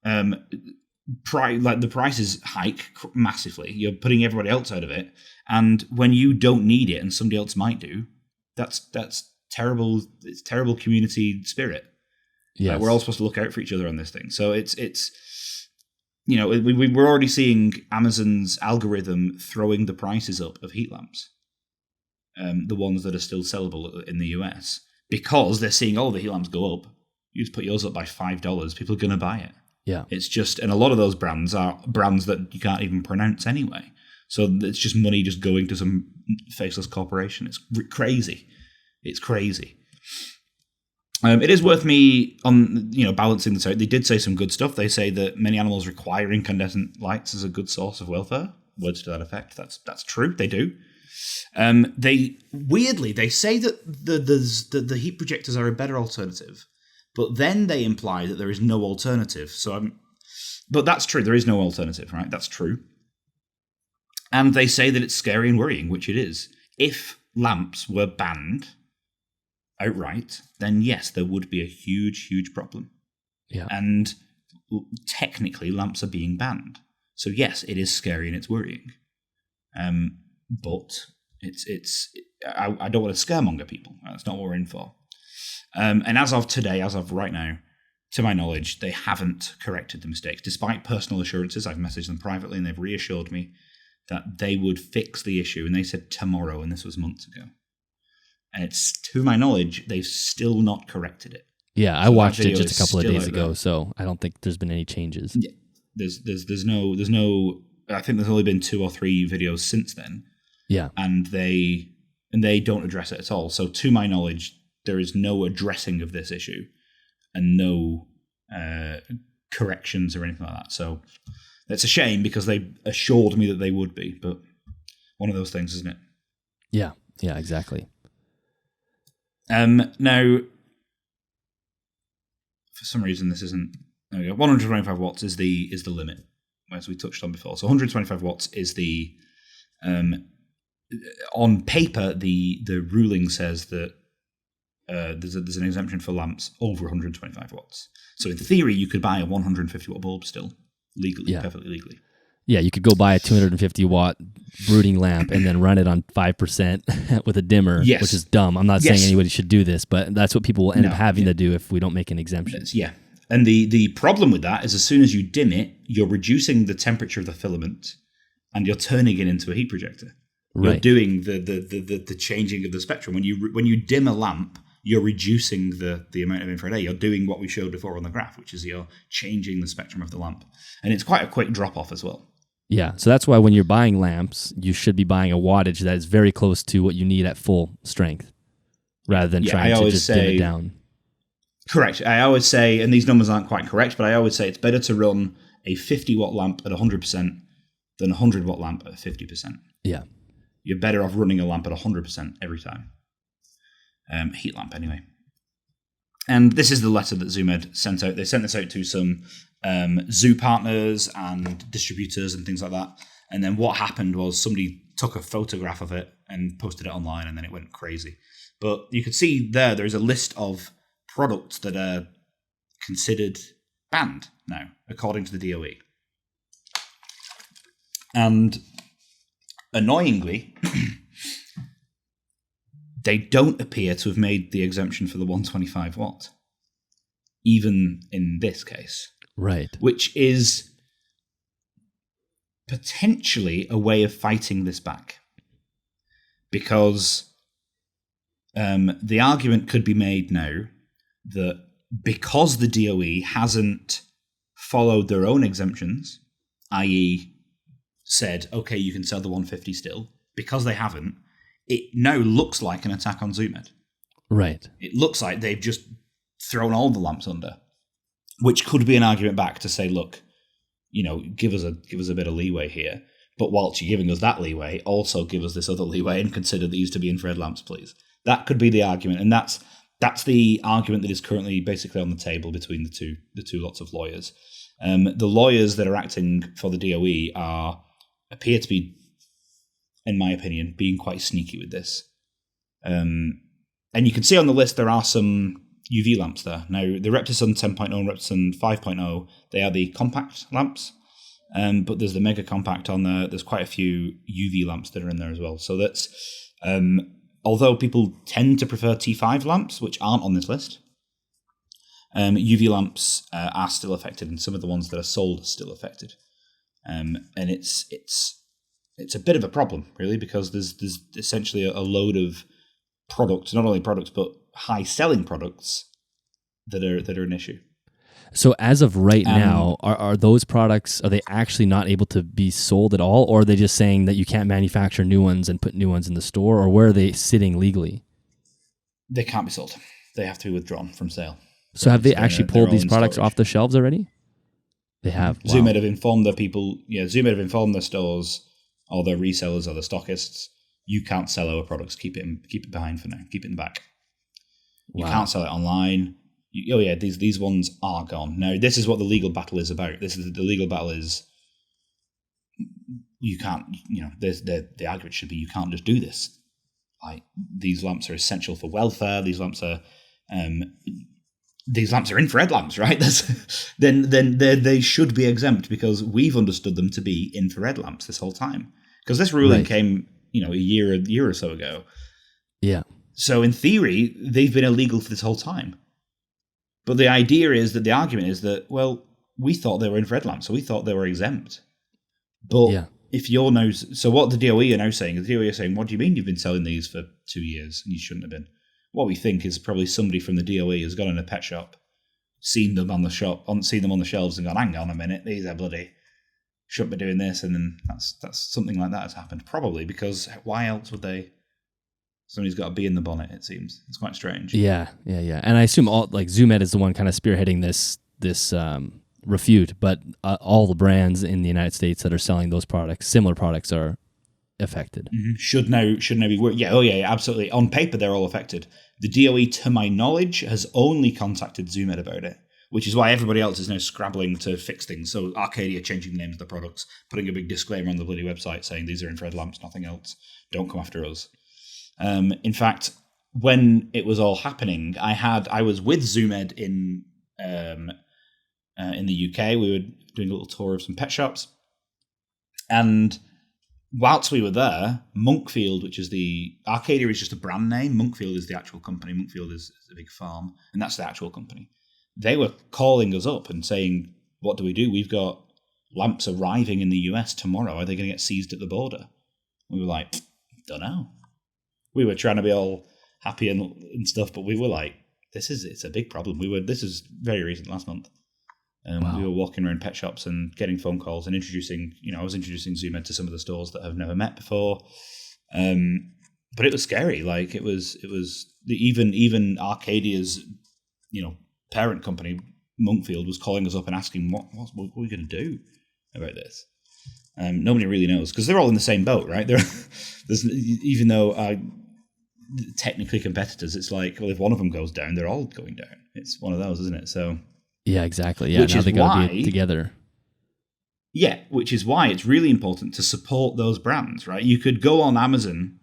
the prices hike massively. You're putting everybody else out of it, and when you don't need it and somebody else might do, that's terrible. It's terrible community spirit. Yeah, we're all supposed to look out for each other on this thing. So it's we're already seeing Amazon's algorithm throwing the prices up of heat lamps, the ones that are still sellable in the US, because they're seeing the heat lamps go up. You just put yours up by $5, people are going to buy it. Yeah, it's just, and a lot of those brands are brands that you can't even pronounce anyway. So it's just money just going to some faceless corporation. It's crazy. It's crazy. It is worth me balancing this out. They did say some good stuff. They say that many animals require incandescent lights as a good source of welfare. Words to that effect. That's true. They do. They say that the heat projectors are a better alternative, but then they imply that there is no alternative. But that's true. There is no alternative, right? That's true. And they say that it's scary and worrying, which it is. If lamps were banned outright, then yes, there would be a huge, huge problem. Yeah. And technically, lamps are being banned. So yes, it is scary and it's worrying. But I don't want to scaremonger people. That's not what we're in for. And as of right now, to my knowledge, they haven't corrected the mistakes. Despite personal assurances, I've messaged them privately and they've reassured me that they would fix the issue. And they said tomorrow, and this was months ago. And it's, to my knowledge, they've still not corrected it. Yeah, I watched it just a couple of days ago, so I don't think there's been any changes. Yeah, there's no. I think there's only been 2 or 3 videos since then. Yeah, and they don't address it at all. So, to my knowledge, there is no addressing of this issue, and no corrections or anything like that. So, that's a shame because they assured me that they would be, but one of those things, isn't it? Yeah, exactly. Now, for some reason, this isn't. There we go. 125 watts is the limit, as we touched on before. So 125 watts is the. On paper, the ruling says that there's an exemption for lamps over 125 watts. So in theory, you could buy a 150 watt bulb still legally, perfectly legally. Yeah, you could go buy a 250 watt brooding lamp and then run it on 5% with a dimmer, which is dumb. I'm not saying anybody should do this, but that's what people will end up having to do if we don't make an exemption. Yeah. And the problem with that is as soon as you dim it, you're reducing the temperature of the filament and you're turning it into a heat projector. You're doing the changing of the spectrum. When you dim a lamp, you're reducing the amount of infrared air. You're doing what we showed before on the graph, which is you're changing the spectrum of the lamp. And it's quite a quick drop-off as well. Yeah, so that's why when you're buying lamps, you should be buying a wattage that is very close to what you need at full strength, rather than trying to just dim it down. Correct. I always say, and these numbers aren't quite correct, but I always say it's better to run a 50-watt lamp at 100% than a 100-watt lamp at 50%. Yeah. You're better off running a lamp at 100% every time. Heat lamp, anyway. And this is the letter that ZooMed sent out. They sent this out to some zoo partners and distributors and things like that. And then what happened was somebody took a photograph of it and posted it online, and then it went crazy. But you could see there's a list of products that are considered banned now, according to the DOE. And annoyingly, they don't appear to have made the exemption for the 125 watt, even in this case. Right. Which is potentially a way of fighting this back. Because the argument could be made now that because the DOE hasn't followed their own exemptions, i.e. said, okay, you can sell the 150 still, because they haven't, it now looks like an attack on ZooMed. Right. It looks like they've just thrown all the lamps under, which could be an argument back to say, look, give us a bit of leeway here. But whilst you're giving us that leeway, also give us this other leeway and consider these to be infrared lamps, please. That could be the argument, and that's the argument that is currently basically on the table between the two lots of lawyers. The lawyers that are acting for the DOE appear to be, in my opinion, being quite sneaky with this. And you can see on the list there are some UV lamps there. Now, the Reptile 10.0 and Reptile 5.0, they are the compact lamps, but there's the mega compact on there. There's quite a few UV lamps that are in there as well. So that's, although people tend to prefer T5 lamps, which aren't on this list, UV lamps are still affected, and some of the ones that are sold are still affected. And it's a bit of a problem, really, because there's essentially a load of products, not only products, but high-selling products that are an issue. So as of right now, are those products, are they actually not able to be sold at all, or are they just saying that you can't manufacture new ones and put new ones in the store, or where are they sitting legally? They can't be sold. They have to be withdrawn from sale. So have they actually pulled these products off the shelves already? They have. Wow. ZooMed have informed their people. Yeah, ZooMed have informed their stores, or their resellers, or their stockists. You can't sell our products. Keep it behind for now. Keep it in the back. You can't sell it online. These ones are gone. Now, this is what the legal battle is about. The legal battle is you can't. The argument should be you can't just do this. Like, these lamps are essential for welfare. These lamps are infrared lamps, right? Then they should be exempt because we've understood them to be infrared lamps this whole time. Because this ruling came, a year or so ago. Yeah. So in theory, they've been illegal for this whole time. But the argument is that, well, we thought they were infrared lamps, so we thought they were exempt. But if you're now, so what the DOE are now saying is the DOE are saying, what do you mean you've been selling these for 2 years and you shouldn't have been? What we think is probably somebody from the DOE has gone in a pet shop, seen them on the shelves and gone, hang on a minute, these are bloody, shouldn't be doing this. And then that's something like that has happened. Probably because why else would they? Somebody's got to be in the bonnet, it seems. It's quite strange. Yeah. And I assume ZoomEd is the one kind of spearheading this refute, but all the brands in the United States that are selling those products, similar products, are affected. Mm-hmm. Should now be yeah, absolutely. On paper, they're all affected. The DOE, to my knowledge, has only contacted ZoomEd about it, which is why everybody else is now scrabbling to fix things. So Arcadia changing the names of the products, putting a big disclaimer on the bloody website saying these are infrared lamps, nothing else. Don't come after us. In fact, when it was all happening, I was with ZoomEd in the UK. We were doing a little tour of some pet shops, and whilst we were there, Monkfield, which is Arcadia is just a brand name. Monkfield is the actual company. Monkfield is a big farm, and that's the actual company. They were calling us up and saying, what do we do? We've got lamps arriving in the US tomorrow. Are they going to get seized at the border? We were like, don't know. We were trying to be all happy and stuff, but we were like, it's a big problem. This is very recent, last month. Wow. We were walking around pet shops and getting phone calls and I was introducing ZoomEd to some of the stores that I've never met before. But it was scary. Like it was even Arcadia's, parent company, Monkfield, was calling us up and asking what are we going to do about this? Nobody really knows because they're all in the same boat, right? There's even though technically competitors, it's like, well, if one of them goes down, they're all going down. It's one of those, isn't it? So yeah, exactly. Yeah, now they got to be together. Yeah, which is why it's really important to support those brands, right? You could go on Amazon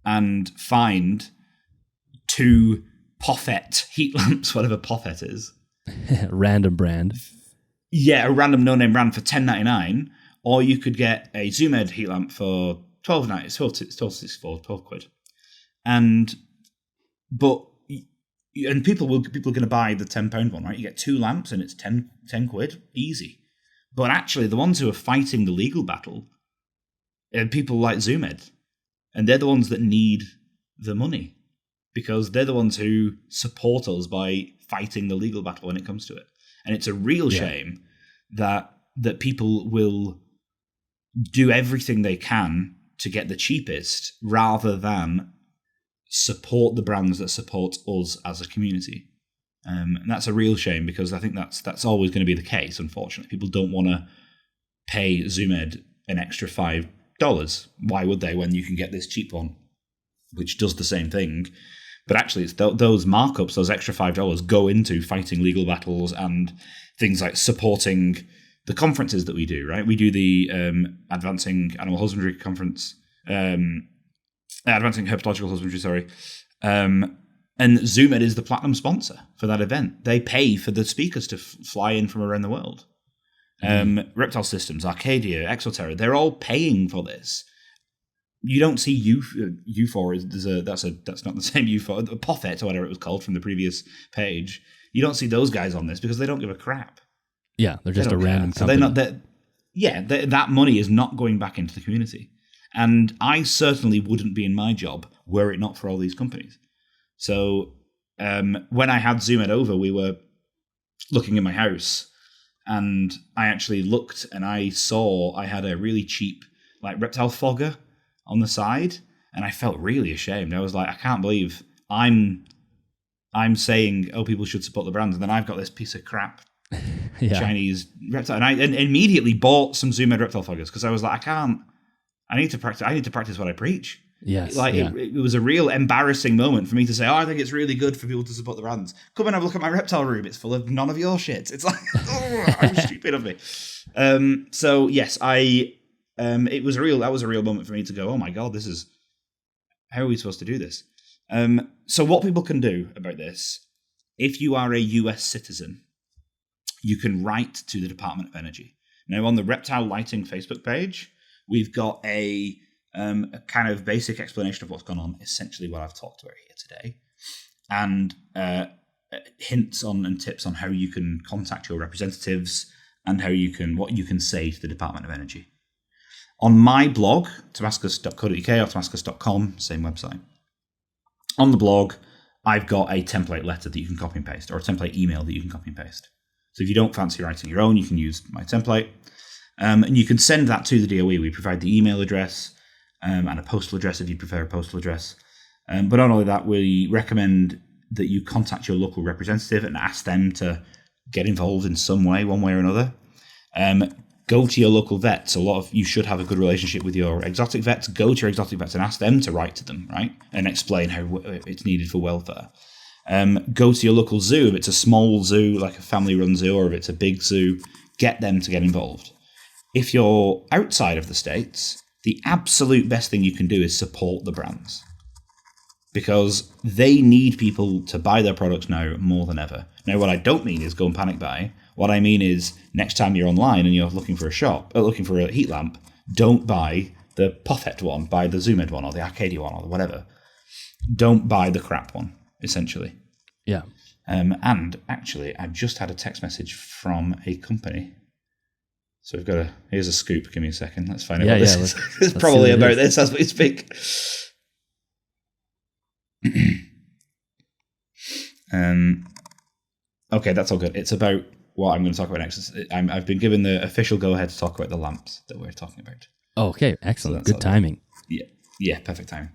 and find 2 Poffet heat lamps, whatever Poffet is. Random brand. Yeah, a random no-name brand for $10.99, or you could get a ZoomEd heat lamp for £12 quid. And people are going to buy the £10 one, right? You get 2 lamps and it's 10 quid, easy. But actually, the ones who are fighting the legal battle are people like ZoomEd, and they're the ones that need the money because they're the ones who support us by fighting the legal battle when it comes to it. And it's a real shame that people will do everything they can to get the cheapest rather than support the brands that support us as a community. And that's a real shame because I think that's always going to be the case, unfortunately. People don't want to pay ZoomEd an extra $5. Why would they when you can get this cheap one, which does the same thing? But actually, it's those markups, those extra $5 go into fighting legal battles and things like supporting the conferences that we do, right? We do the Advancing Animal Husbandry Conference, Advancing Herpetological Husbandry, sorry. And ZoomEd is the platinum sponsor for that event. They pay for the speakers to fly in from around the world. Reptile Systems, Arcadia, Exo Terra, they're all paying for this. You don't see U4, that's not the same U4, Poffet or whatever it was called from the previous page. You don't see those guys on this because they don't give a crap. Yeah, they're just a random company. So that money is not going back into the community. And I certainly wouldn't be in my job were it not for all these companies. So when I had ZoomEd over, we were looking in my house and I actually looked and I saw I had a really cheap Reptile fogger on the side and I felt really ashamed. I was like, I can't believe I'm saying, oh, people should support the brands, and then I've got this piece of crap Chinese Reptile. And I immediately bought some ZoomEd Reptile foggers because I was like, I need to practice what I preach. Yes. It was a real embarrassing moment for me to say, I think it's really good for people to support the brands. Come and have a look at my reptile room. It's full of none of your shit. It's like, how stupid of me. So yes, that was a real moment for me to go, oh my God, how are we supposed to do this? So what people can do about this, if you are a US citizen, you can write to the Department of Energy. Now on the Reptile Lighting Facebook page, we've got a kind of basic explanation of what's gone on, essentially what I've talked about here today, and hints on and tips on how you can contact your representatives and what you can say to the Department of Energy. On my blog, tomaskas.co.uk or tomaskas.com, same website. On the blog, I've got a template letter that you can copy and paste, or a template email that you can copy and paste. So if you don't fancy writing your own, you can use my template. And you can send that to the DOE. We provide the email address and a postal address if you prefer a postal address. But not only that, we recommend that you contact your local representative and ask them to get involved in some way, one way or another. Go to your local vets. You should have a good relationship with your exotic vets. Go to your exotic vets and ask them to write to them, right? And explain how it's needed for welfare. Go to your local zoo. If it's a small zoo, like a family-run zoo, or if it's a big zoo, get them to get involved. If you're outside of the States, the absolute best thing you can do is support the brands. Because they need people to buy their products now more than ever. Now, what I don't mean is go and panic buy. What I mean is, next time you're online and you're looking for a heat lamp, don't buy the Puffet one, buy the Zoomed one, or the Arcadia one, or whatever. Don't buy the crap one, essentially. Yeah. And actually, I've just had a text message from a company. So here's a scoop. Give me a second. Let's find out what this is. It's probably about this as we speak. Okay, that's all good. It's about what I'm going to talk about next. I've been given the official go-ahead to talk about the lamps that we're talking about. Okay, excellent. So good timing. Yeah, perfect timing.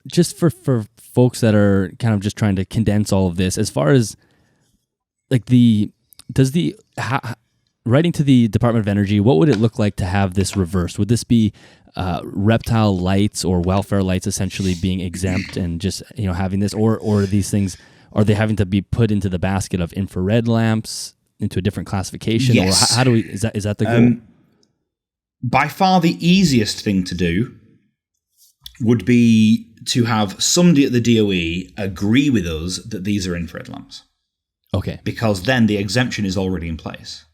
Just for folks that are kind of just trying to condense all of this, as far as like writing to the Department of Energy, what would it look like to have this reversed? Would this be reptile lights or welfare lights essentially being exempt and just having this, or are these things, are they having to be put into the basket of infrared lamps into a different classification? Yes. Or how do we, is that the goal? By far the easiest thing to do would be to have somebody at the DOE agree with us that these are infrared lamps. Okay. Because then the exemption is already in place.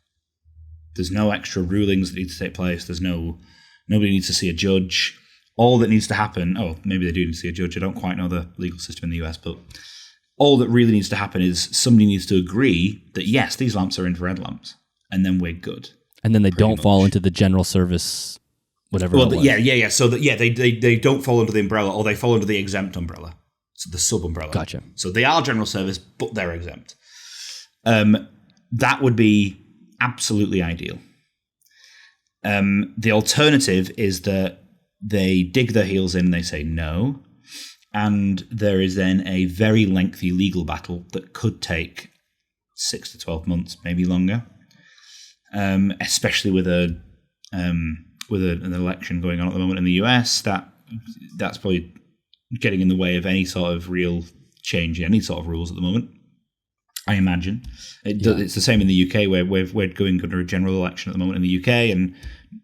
There's no extra rulings that need to take place. Nobody needs to see a judge. All that needs to happen, maybe they do need to see a judge. I don't quite know the legal system in the US, but all that really needs to happen is somebody needs to agree that, yes, these lamps are infrared lamps, and then we're good. And then they don't fall into the general service, whatever. Well, yeah. So they don't fall under the umbrella, or they fall under the exempt umbrella, so the sub umbrella. Gotcha. So they are general service, but they're exempt. That would be absolutely ideal. The alternative is that they dig their heels in and they say no, and there is then a very lengthy legal battle that could take 6 to 12 months, maybe longer, especially with an election going on at the moment in the US. That's probably getting in the way of any sort of real change in any sort of rules at the moment, I imagine. It's the same in the UK, where we're going under a general election at the moment in the UK, and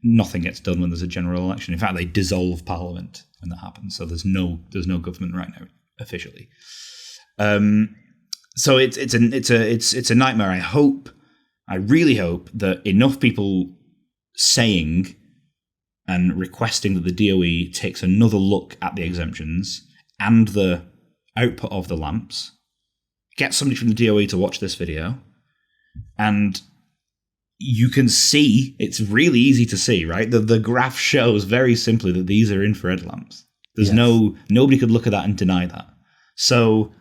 nothing gets done when there's a general election. In fact, they dissolve Parliament when that happens, so there's no government right now officially. So it's a nightmare. I really hope that enough people saying and requesting that the DOE takes another look at the exemptions and the output of the lamps, get somebody from the DOE to watch this video, and you can see, it's really easy to see, right? The graph shows very simply that these are infrared lamps. There's nobody could look at that and deny that. So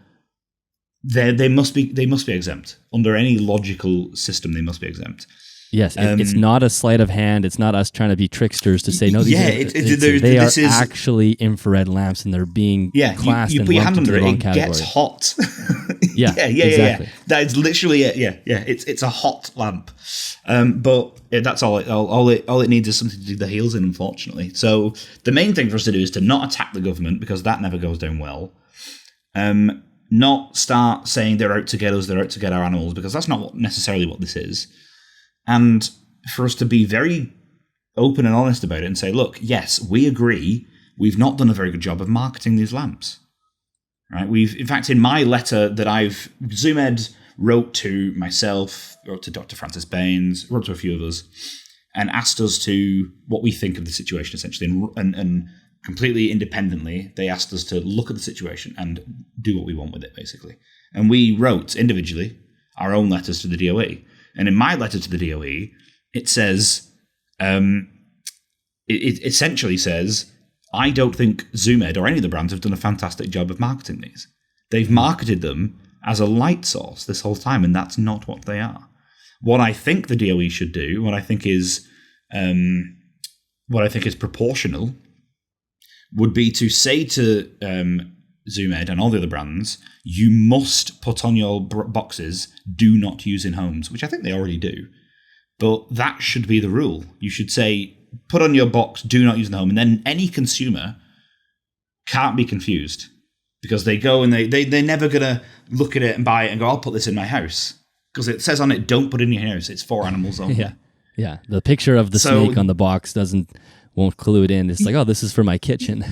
they must be exempt. Under any logical system, they must be exempt. Yes, it's not a sleight of hand. It's not us trying to be tricksters to say, no, they are actually infrared lamps, and they're being classed and lumped into the wrong category. It gets hot. Yeah, exactly. That is literally it. Yeah. It's a hot lamp. But that's all it needs is something to dig their heels in, unfortunately. So the main thing for us to do is to not attack the government, because that never goes down well. Not start saying they're out to get us, they're out to get our animals, because that's not necessarily what this is. And for us to be very open and honest about it and say, look, yes, we agree, we've not done a very good job of marketing these lamps. Right? In fact, in my letter that Zoomed wrote to myself, wrote to Dr. Francis Baines, wrote to a few of us, and asked us to what we think of the situation, essentially, and completely independently, they asked us to look at the situation and do what we want with it, basically. And we wrote individually our own letters to the DOE. And in my letter to the DOE, it says, it essentially says, I don't think ZoomEd or any of the brands have done a fantastic job of marketing these. They've marketed them as a light source this whole time, and that's not what they are. What I think the DOE should do, what I think is proportional, would be to say to ZoomEd and all the other brands, you must put on your boxes, do not use in homes, which I think they already do. But that should be the rule. You should say, put on your box, do not use in the home, and then any consumer can't be confused because they go and they're never going to look at it and buy it and go, I'll put this in my house. Because it says on it, don't put it in your house. It's for animals only. Yeah. The picture of the snake on the box won't clue it in. It's like, oh, this is for my kitchen.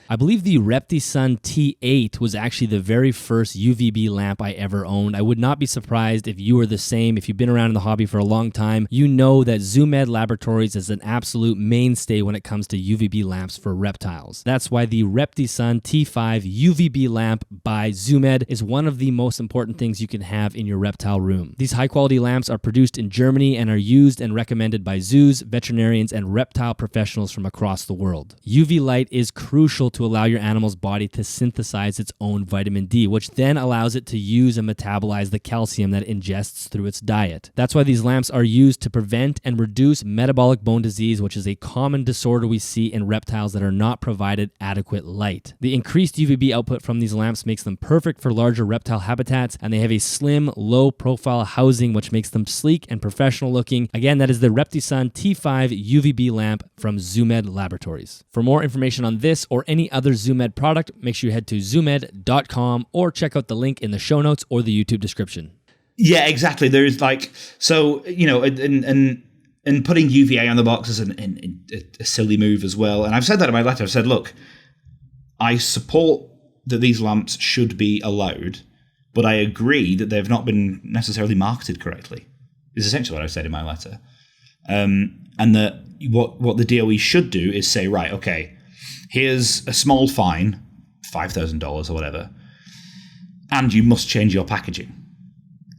I believe the Reptile T8 was actually the very first UVB lamp I ever owned. I would not be surprised if you were the same. If you've been around in the hobby for a long time, you know that ZoomEd Laboratories is an absolute mainstay when it comes to UVB lamps for reptiles. That's why the Reptile T5 UVB lamp by ZoomEd is one of the most important things you can have in your reptile room. These high-quality lamps are produced in Germany and are used and recommended by zoos, veterinarians, and reptile professionals from across the world. UV light is crucial to allow your animal's body to synthesize its own vitamin D, which then allows it to use and metabolize the calcium that it ingests through its diet. That's why these lamps are used to prevent and reduce metabolic bone disease, which is a common disorder we see in reptiles that are not provided adequate light. The increased UVB output from these lamps makes them perfect for larger reptile habitats, and they have a slim, low-profile housing, which makes them sleek and professional looking. Again, that is the Reptile T5 UVB lamp from ZoomEd Laboratories. For more information on this or any other ZoomEd product, make sure you head to zoomed.com or check out the link in the show notes or the YouTube description. Yeah, exactly. There's and putting UVA on the box is a silly move as well. And I've said that in my letter. I've said, look, I support that these lamps should be allowed, but I agree that they've not been necessarily marketed correctly, is essentially what I've said in my letter. And that what the DOE should do is say, right, okay, here's a small fine, $5,000 or whatever, and you must change your packaging.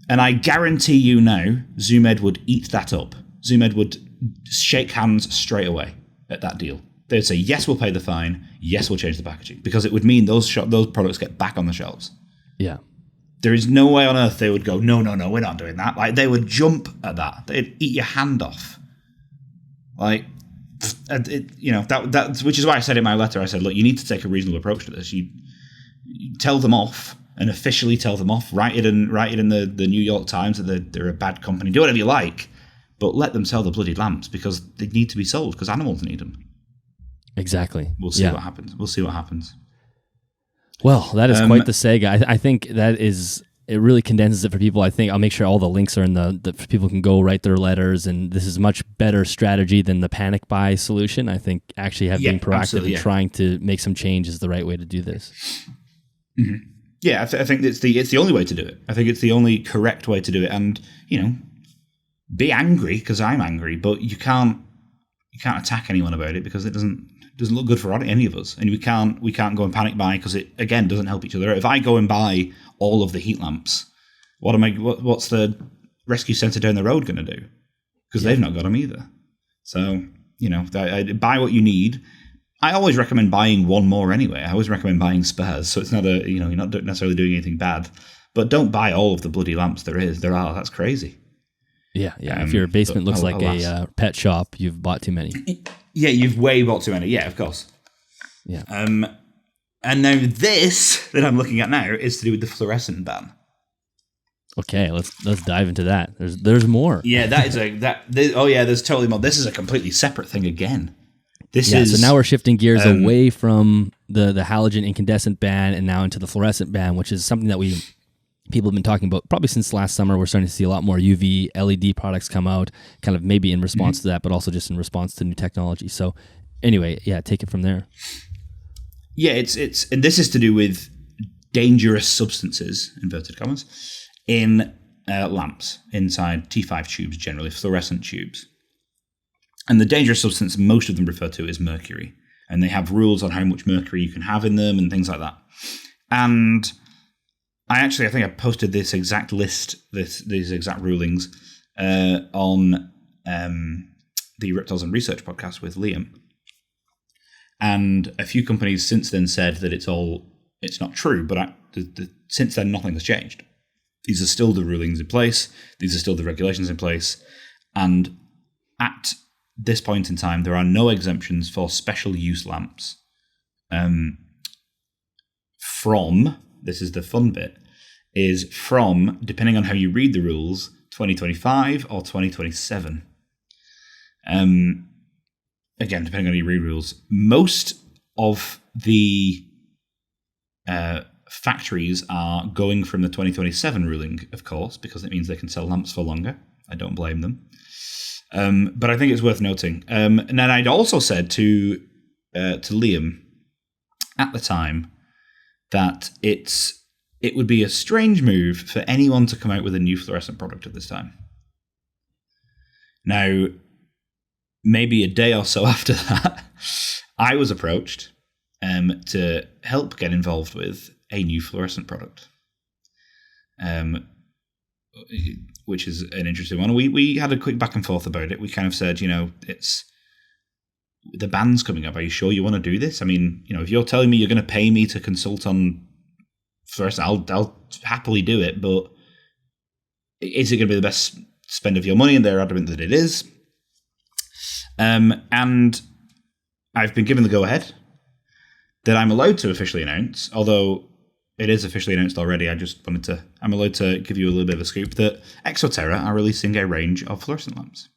And I guarantee you now, ZoomEd would eat that up. ZoomEd would shake hands straight away at that deal. They'd say, yes, we'll pay the fine. Yes, we'll change the packaging. Because it would mean those products get back on the shelves. Yeah. There is no way on earth they would go, no, we're not doing that. Like, they would jump at that. They'd eat your hand off. Like, that which is why I said in my letter, I said, look, you need to take a reasonable approach to this. You tell them off and officially tell them off. Write it in the New York Times that they're a bad company. Do whatever you like, but let them sell the bloody lamps because they need to be sold because animals need them. Exactly. We'll see what happens. Well, that is quite the Sega. I think that is... It really condenses it for people. I think I'll make sure all the links are in the people can go write their letters, and this is much better strategy than the panic buy solution. I think actually being proactive and trying to make some change is the right way to do this. Mm-hmm. Yeah, I think it's the only way to do it. I think it's the only correct way to do it. And be angry because I'm angry, but you can't attack anyone about it because it doesn't look good for any of us, and we can't go and panic buy because it again doesn't help each other. If I go and buy all of the heat lamps, what's the rescue centre down the road going to do? Because they've not got them either. So buy what you need. I always recommend buying one more anyway. I always recommend buying spares, so it's not you're not necessarily doing anything bad. But don't buy all of the bloody lamps there are. That's crazy. Yeah. If your basement looks like a pet shop, you've bought too many. Yeah, you've way bought too many. Yeah, of course. Yeah. And now this that I'm looking at now is to do with the Fluorescent Ban. Okay, let's dive into that. There's more. Yeah, there's totally more. This is a completely separate thing again. So now we're shifting gears away from the halogen incandescent ban and now into the fluorescent ban, which is something that people have been talking about probably since last summer. We're starting to see a lot more UV LED products come out, kind of maybe in response to that, but also just in response to new technology. So anyway, take it from there. Yeah, it's and this is to do with dangerous substances, inverted commas, in lamps inside T5 tubes, generally fluorescent tubes. And the dangerous substance most of them refer to is mercury, and they have rules on how much mercury you can have in them and things like that. And I think I posted this exact list, these exact rulings on the Reptiles and Research podcast with Liam. And a few companies since then said that it's not true, but since then nothing has changed. These are still the rulings in place. These are still the regulations in place. And at this point in time, there are no exemptions for special use lamps from, this is the fun bit, is from, depending on how you read the rules, 2025 or 2027. Again, depending on how you read rules. Most of the factories are going from the 2027 ruling, of course, because it means they can sell lamps for longer. I don't blame them. But I think it's worth noting. And then I'd also said to Liam at the time that it would be a strange move for anyone to come out with a new fluorescent product at this time. Now, maybe a day or so after that, I was approached to help get involved with a new fluorescent product, which is an interesting one. We had a quick back and forth about it. We kind of said, it's the ban's coming up. Are you sure you want to do this? I mean, if you're telling me you're going to pay me to consult on fluorescent, I'll happily do it. But is it going to be the best spend of your money? And they're adamant that it is. And I've been given the go-ahead that I'm allowed to officially announce, although it is officially announced already. I'm allowed to give you a little bit of a scoop that Exo Terra are releasing a range of fluorescent lamps.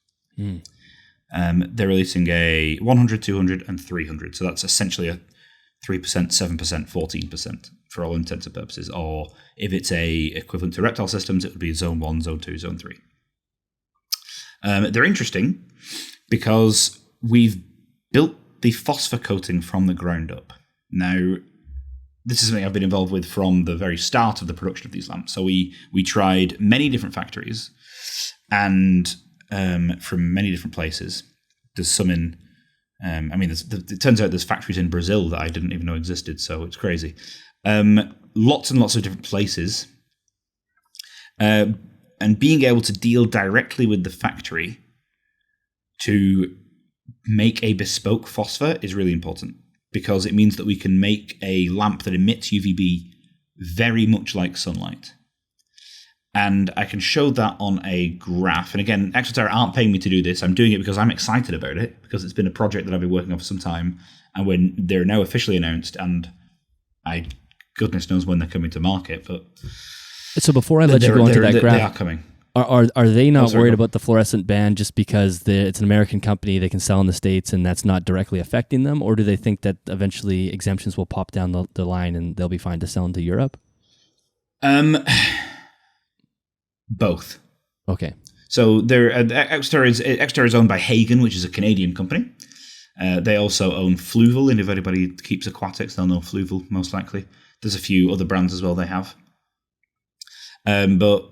They're releasing a 100, 200, and 300. So that's essentially a 3%, 7%, 14% for all intents and purposes. Or if it's equivalent to Reptile systems, it would be Zone 1, Zone 2, Zone 3. They're interesting because we've built the phosphor coating from the ground up. Now, this is something I've been involved with from the very start of the production of these lamps. So we tried many different factories and from many different places. There's some in, it turns out there's factories in Brazil that I didn't even know existed, so it's crazy. Lots and lots of different places. And being able to deal directly with the factory to make a bespoke phosphor is really important, because it means that we can make a lamp that emits UVB very much like sunlight. And I can show that on a graph. And again, Exo Terra aren't paying me to do this. I'm doing it because I'm excited about it, because it's been a project that I've been working on for some time. And when they're now officially announced, and goodness knows when they're coming to market. But so before I let you go into that graph, they are coming. Are they not worried about the Fluorescent Ban just because it's an American company, they can sell in the States, and that's not directly affecting them? Or do they think that eventually exemptions will pop down the line and they'll be fine to sell into Europe? Both. Okay. So Exo Terra is owned by Hagen, which is a Canadian company. They also own Fluval, and if anybody keeps aquatics, they'll know Fluval, most likely. There's a few other brands as well they have. But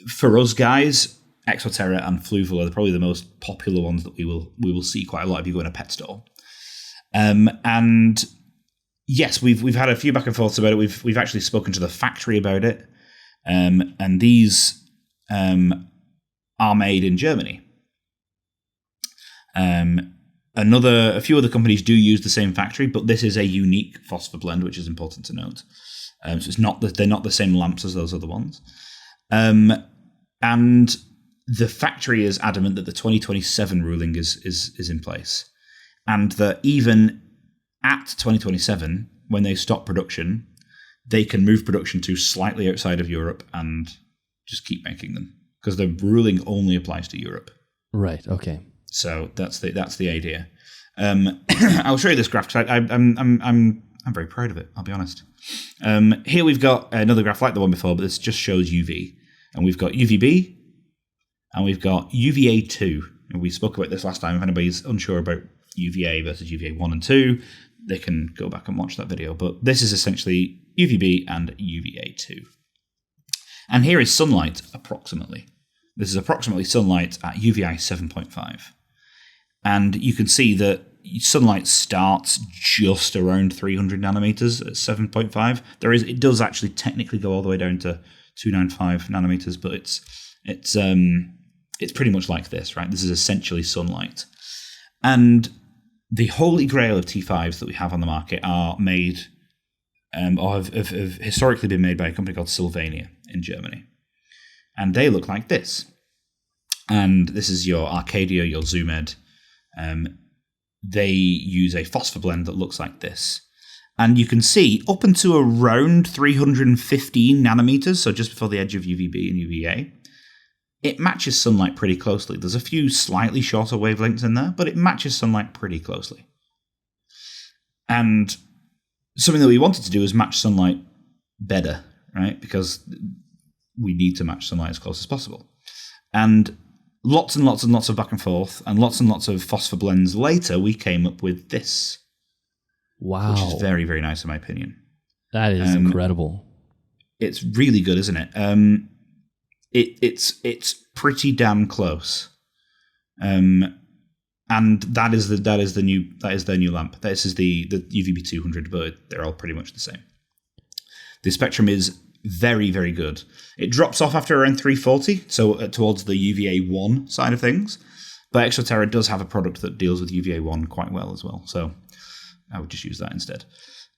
for us guys, Exo Terra and Fluval are probably the most popular ones that we will see quite a lot if you go in a pet store. And yes, we've had a few back and forths about it. We've actually spoken to the factory about it, and these are made in Germany. A few other companies do use the same factory, but this is a unique phosphor blend, which is important to note. So they're not the same lamps as those other ones. And the factory is adamant that the 2027 ruling is in place, and that even at 2027, when they stop production, they can move production to slightly outside of Europe and just keep making them, because the ruling only applies to Europe. Right. Okay. So that's the idea. I'll show you this graph because I'm very proud of it. I'll be honest. Here we've got another graph like the one before, but this just shows UV, and we've got UVB, and we've got UVA2. And we spoke about this last time. If anybody's unsure about UVA versus UVA 1 and 2, they can go back and watch that video. But this is essentially UVB and UVA2. And here is sunlight, approximately. This is approximately sunlight at UVI 7.5. And you can see that sunlight starts just around 300 nanometers at 7.5. It does actually technically go all the way down to 295 nanometers, but it's pretty much like this, right? This is essentially sunlight. And the holy grail of T5s that we have on the market are made, or have historically been made by a company called Sylvania in Germany. And they look like this. And this is your Arcadia, your Zoomed. They use a phosphor blend that looks like this. And you can see up into around 315 nanometers, so just before the edge of UVB and UVA, it matches sunlight pretty closely. There's a few slightly shorter wavelengths in there, but it matches sunlight pretty closely. And something that we wanted to do is match sunlight better, right? Because we need to match sunlight as close as possible. And lots and lots and lots of back and forth and lots of phosphor blends later, we came up with this. Wow. Which is very, very nice in my opinion. That is incredible. It's really good, isn't it? It's pretty damn close. And that is their new lamp. This is the UVB 200, but they're all pretty much the same. The spectrum is very, very good. It drops off after around 340, so towards the UVA 1 side of things. But Exo Terra does have a product that deals with UVA 1 quite well as well, so I would just use that instead.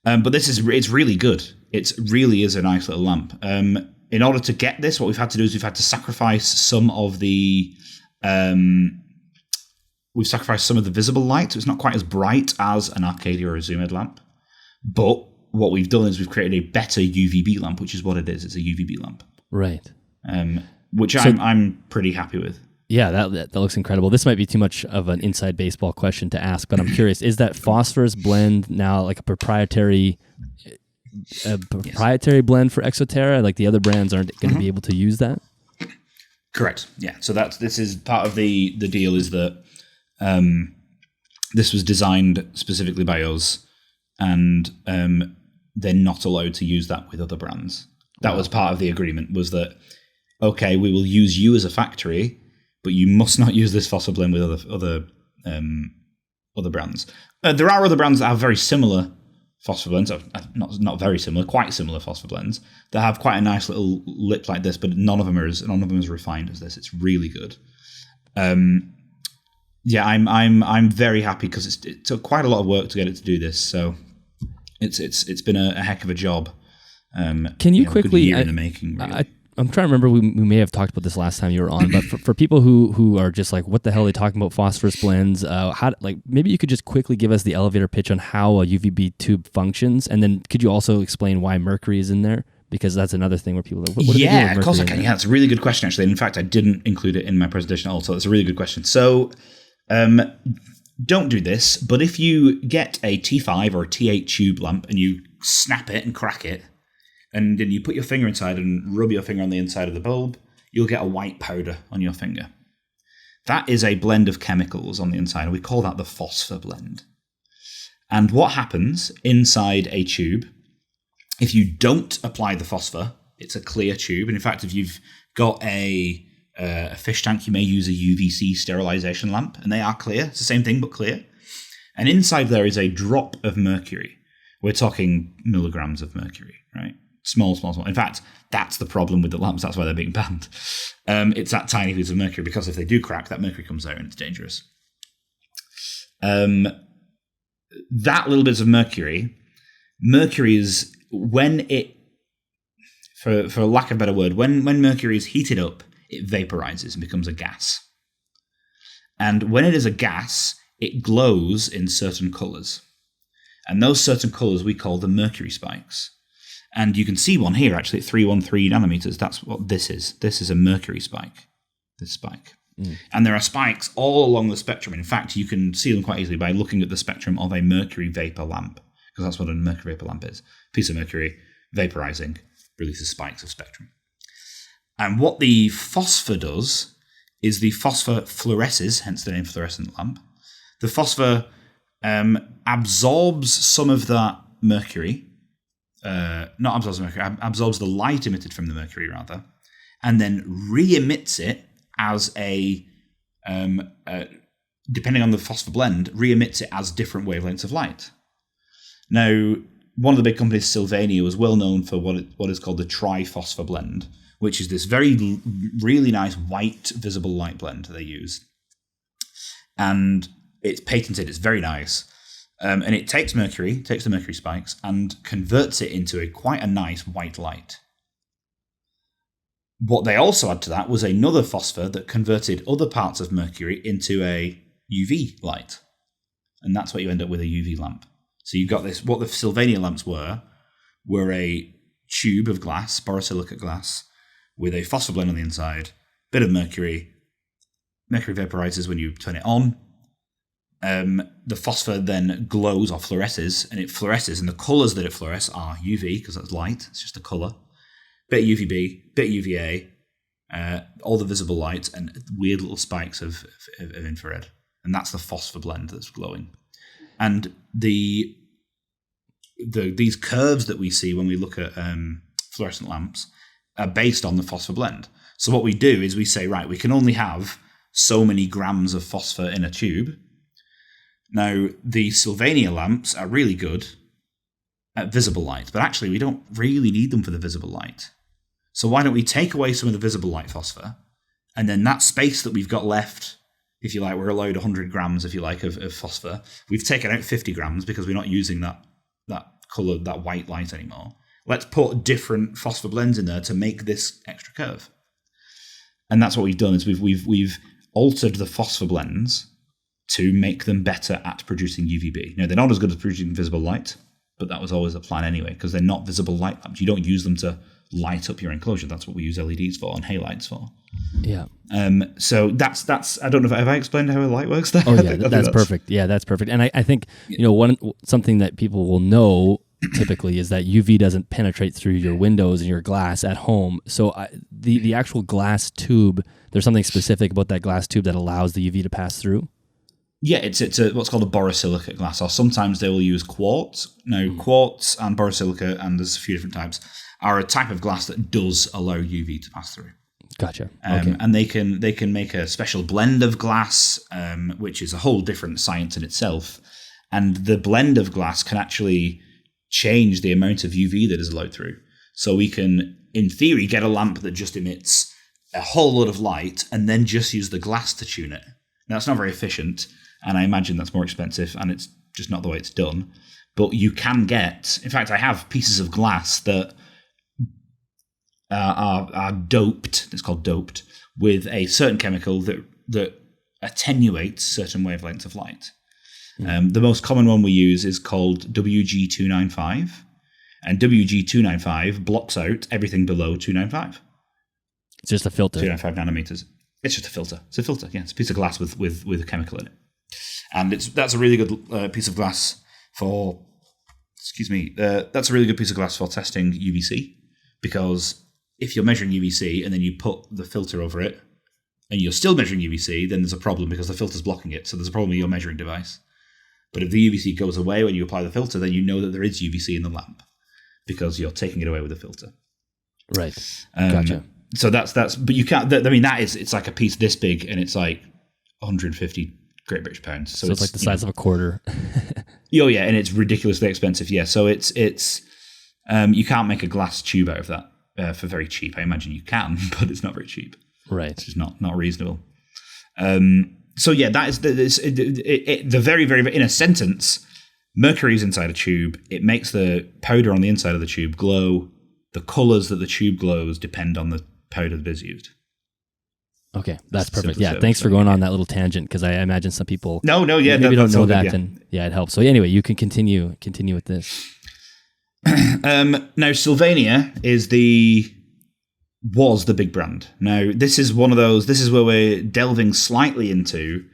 But it's really good. It really is a nice little lamp. In order to get this, what we've had to do is we've had to sacrifice some of the visible light, so it's not quite as bright as an Arcadia or a Zoomed lamp. But what we've done is we've created a better UVB lamp, which is what it is. It's a UVB lamp, right? Which I'm pretty happy with. Yeah, that looks incredible. This might be too much of an inside baseball question to ask, but I'm curious: is that phosphorus blend now like a proprietary blend for Exo Terra? Like the other brands aren't going to be able to use that? Correct. Yeah. So this is part of the deal is that this was designed specifically by us, and they're not allowed to use that with other brands. That was part of the agreement, was that, okay, we will use you as a factory, but you must not use this phosphor blend with other brands. There are other brands that have very similar phosphor blends, not very similar, quite similar phosphor blends that have quite a nice little lip like this, but none of them are as refined as this. It's really good. Yeah, I'm very happy because it took quite a lot of work to get it to do this. So it's been a heck of a job. Can you quickly? A year in the making. Really. I'm trying to remember. We may have talked about this last time you were on, but for people who are just like, what the hell are they talking about phosphorus blends? Maybe you could just quickly give us the elevator pitch on how a UVB tube functions, and then could you also explain why mercury is in there? Because that's another thing where people are, of course I can. Yeah, it's a really good question actually. In fact, I didn't include it in my presentation also. It's a really good question. So, don't do this, but if you get a T5 or a T8 tube lamp and you snap it and crack it, and then you put your finger inside and rub your finger on the inside of the bulb, you'll get a white powder on your finger. That is a blend of chemicals on the inside, and we call that the phosphor blend. And what happens inside a tube, if you don't apply the phosphor, it's a clear tube. And in fact, if you've got a fish tank, you may use a UVC sterilization lamp, and they are clear. It's the same thing, but clear. And inside there is a drop of mercury. We're talking milligrams of mercury, right? Small. In fact, that's the problem with the lamps. That's why they're being banned. It's that tiny piece of mercury, because if they do crack, that mercury comes out and it's dangerous. That little bit of mercury is when it, for lack of a better word, when mercury is heated up, it vaporizes and becomes a gas. And when it is a gas, it glows in certain colors. And those certain colors we call the mercury spikes. And you can see one here, actually, at 313 nanometers. That's what this is. This is a mercury spike, this spike. And there are spikes all along the spectrum. In fact, you can see them quite easily by looking at the spectrum of a mercury vapor lamp, because that's what a mercury vapor lamp is. A piece of mercury vaporizing releases spikes of spectrum. And what the phosphor does is the phosphor fluoresces, hence the name fluorescent lamp. The phosphor absorbs some of that mercury, absorbs the light emitted from the mercury, rather, and then re-emits it as depending on the phosphor blend, re-emits it as different wavelengths of light. Now, one of the big companies, Sylvania, was well known for what is called the tri-phosphor blend, which is this really nice white visible light blend they use. And It's patented. It's very nice. And it takes the mercury spikes, and converts it into quite a nice white light. What they also had to that was another phosphor that converted other parts of mercury into a UV light. And that's what you end up with, a UV lamp. So you've got this, what the Sylvania lamps were a tube of glass, borosilicate glass, with a phosphor blend on the inside, bit of mercury. Mercury vaporizes when you turn it on. The phosphor then glows or fluoresces, and it fluoresces, and the colours that it fluoresces are UV, because that's light, it's just a colour. Bit of UVB, bit of UVA, all the visible light, and weird little spikes of infrared. And that's the phosphor blend that's glowing. And these curves that we see when we look at fluorescent lamps are based on the phosphor blend. So what we do is we say, right, we can only have so many grams of phosphor in a tube. Now, the Sylvania lamps are really good at visible light, but actually we don't really need them for the visible light. So why don't we take away some of the visible light phosphor, and then that space that we've got left, if you like, we're allowed 100 grams, if you like, of phosphor. We've taken out 50 grams because we're not using that colour, that white light anymore. Let's put different phosphor blends in there to make this extra curve. And that's what we've done, is we've altered the phosphor blends to make them better at producing UVB. Now, they're not as good as producing visible light, but that was always the plan anyway, because they're not visible light lamps. You don't use them to light up your enclosure. That's what we use LEDs for and halides for. Yeah. So that's I don't know, have I explained how a light works there? Oh yeah, that's perfect. Yeah, that's perfect. And I think, something that people will know typically is that UV doesn't penetrate through your windows and your glass at home. So the actual glass tube, there's something specific about that glass tube that allows the UV to pass through? Yeah, it's what's called a borosilicate glass, or sometimes they will use quartz. Now, quartz and borosilicate, and there's a few different types, are a type of glass that does allow UV to pass through. Gotcha. Okay. And they can make a special blend of glass, which is a whole different science in itself. And the blend of glass can actually change the amount of UV that is allowed through. So we can, in theory, get a lamp that just emits a whole lot of light and then just use the glass to tune it. Now, it's not very efficient, and I imagine that's more expensive, and it's just not the way it's done. But you can get, in fact, I have pieces of glass that are doped, it's called doped, with a certain chemical that attenuates certain wavelengths of light. The most common one we use is called WG295, and WG295 blocks out everything below 295. It's just a filter. 295 nanometers. It's just a filter. It's a filter, yeah. It's a piece of glass with a chemical in it. And that's a really good piece of glass for, that's a really good piece of glass for testing UVC, because if you're measuring UVC and then you put the filter over it and you're still measuring UVC, then there's a problem because the filter's blocking it. So there's a problem with your measuring device. But if the UVC goes away when you apply the filter, then you know that there is UVC in the lamp because you're taking it away with the filter. Right. Gotcha. So that's, but you can't, it's like a piece this big, and it's like 150 Great British pounds. So it's like the size of a quarter. Oh yeah, and it's ridiculously expensive. Yeah, so it's you can't make a glass tube out of that for very cheap. I imagine you can, but it's not very cheap. Right. It's just not reasonable. So yeah, that is the very, very, in a sentence, mercury is inside a tube. It makes the powder on the inside of the tube glow. The colours that the tube glows depend on the powder that is used. Okay, that's perfect. Yeah, thanks for going on that little tangent, because I imagine some people maybe don't know that, and it helps. So anyway, you can continue with this. Now, Sylvania was the big brand. Now, this is one of those. This is where we're delving slightly into